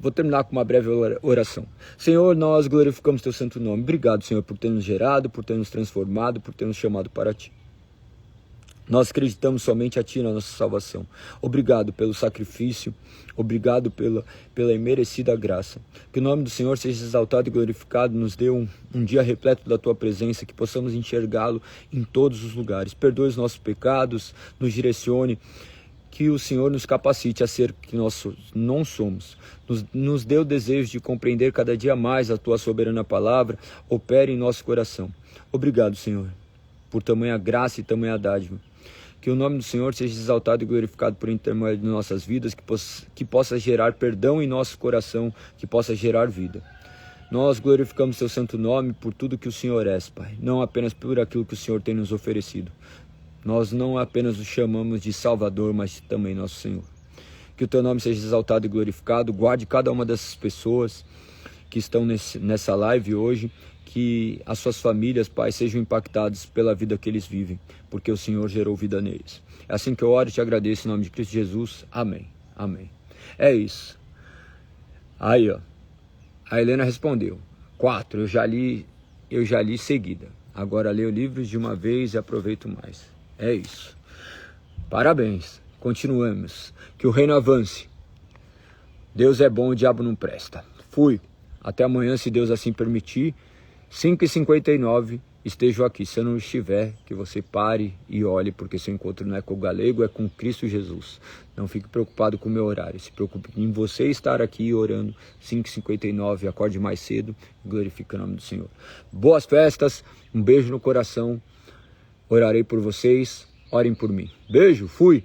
Vou terminar com uma breve oração. Senhor, nós glorificamos teu santo nome. Obrigado, Senhor, por ter nos gerado, por ter nos transformado, por ter nos chamado para ti. Nós acreditamos somente a Ti na nossa salvação. Obrigado pelo sacrifício, obrigado pela imerecida graça. Que o nome do Senhor seja exaltado e glorificado, nos dê um dia repleto da Tua presença, que possamos enxergá-lo em todos os lugares. Perdoe os nossos pecados, nos direcione, que o Senhor nos capacite a ser que nós não somos. Nos dê o desejo de compreender cada dia mais a Tua soberana palavra, opere em nosso coração. Obrigado, Senhor, por tamanha graça e tamanha dádiva. Que o nome do Senhor seja exaltado e glorificado por intermédio de nossas vidas, que possa gerar perdão em nosso coração, que possa gerar vida. Nós glorificamos Seu santo nome por tudo que o Senhor é, Pai, não apenas por aquilo que o Senhor tem nos oferecido. Nós não apenas o chamamos de Salvador, mas também nosso Senhor. Que o Teu nome seja exaltado e glorificado, guarde cada uma dessas pessoas que estão nessa live hoje, que as suas famílias, Pai, sejam impactadas pela vida que eles vivem, porque o Senhor gerou vida neles. É assim que eu oro e te agradeço em nome de Cristo Jesus. Amém. Amém. É isso. Aí, ó. A Helena respondeu. 4, eu já li seguida. Agora leio livros de uma vez e aproveito mais. É isso. Parabéns. Continuamos. Que o reino avance. Deus é bom, o diabo não presta. Fui. Até amanhã, se Deus assim permitir. 5h59, esteja aqui. Se eu não estiver, que você pare e olhe, porque seu encontro não é com o Galego, é com Cristo Jesus. Não fique preocupado com o meu horário. Se preocupe em você estar aqui orando. 5h59, acorde mais cedo e glorifique o nome do Senhor. Boas festas, um beijo no coração. Orarei por vocês, orem por mim. Beijo, fui!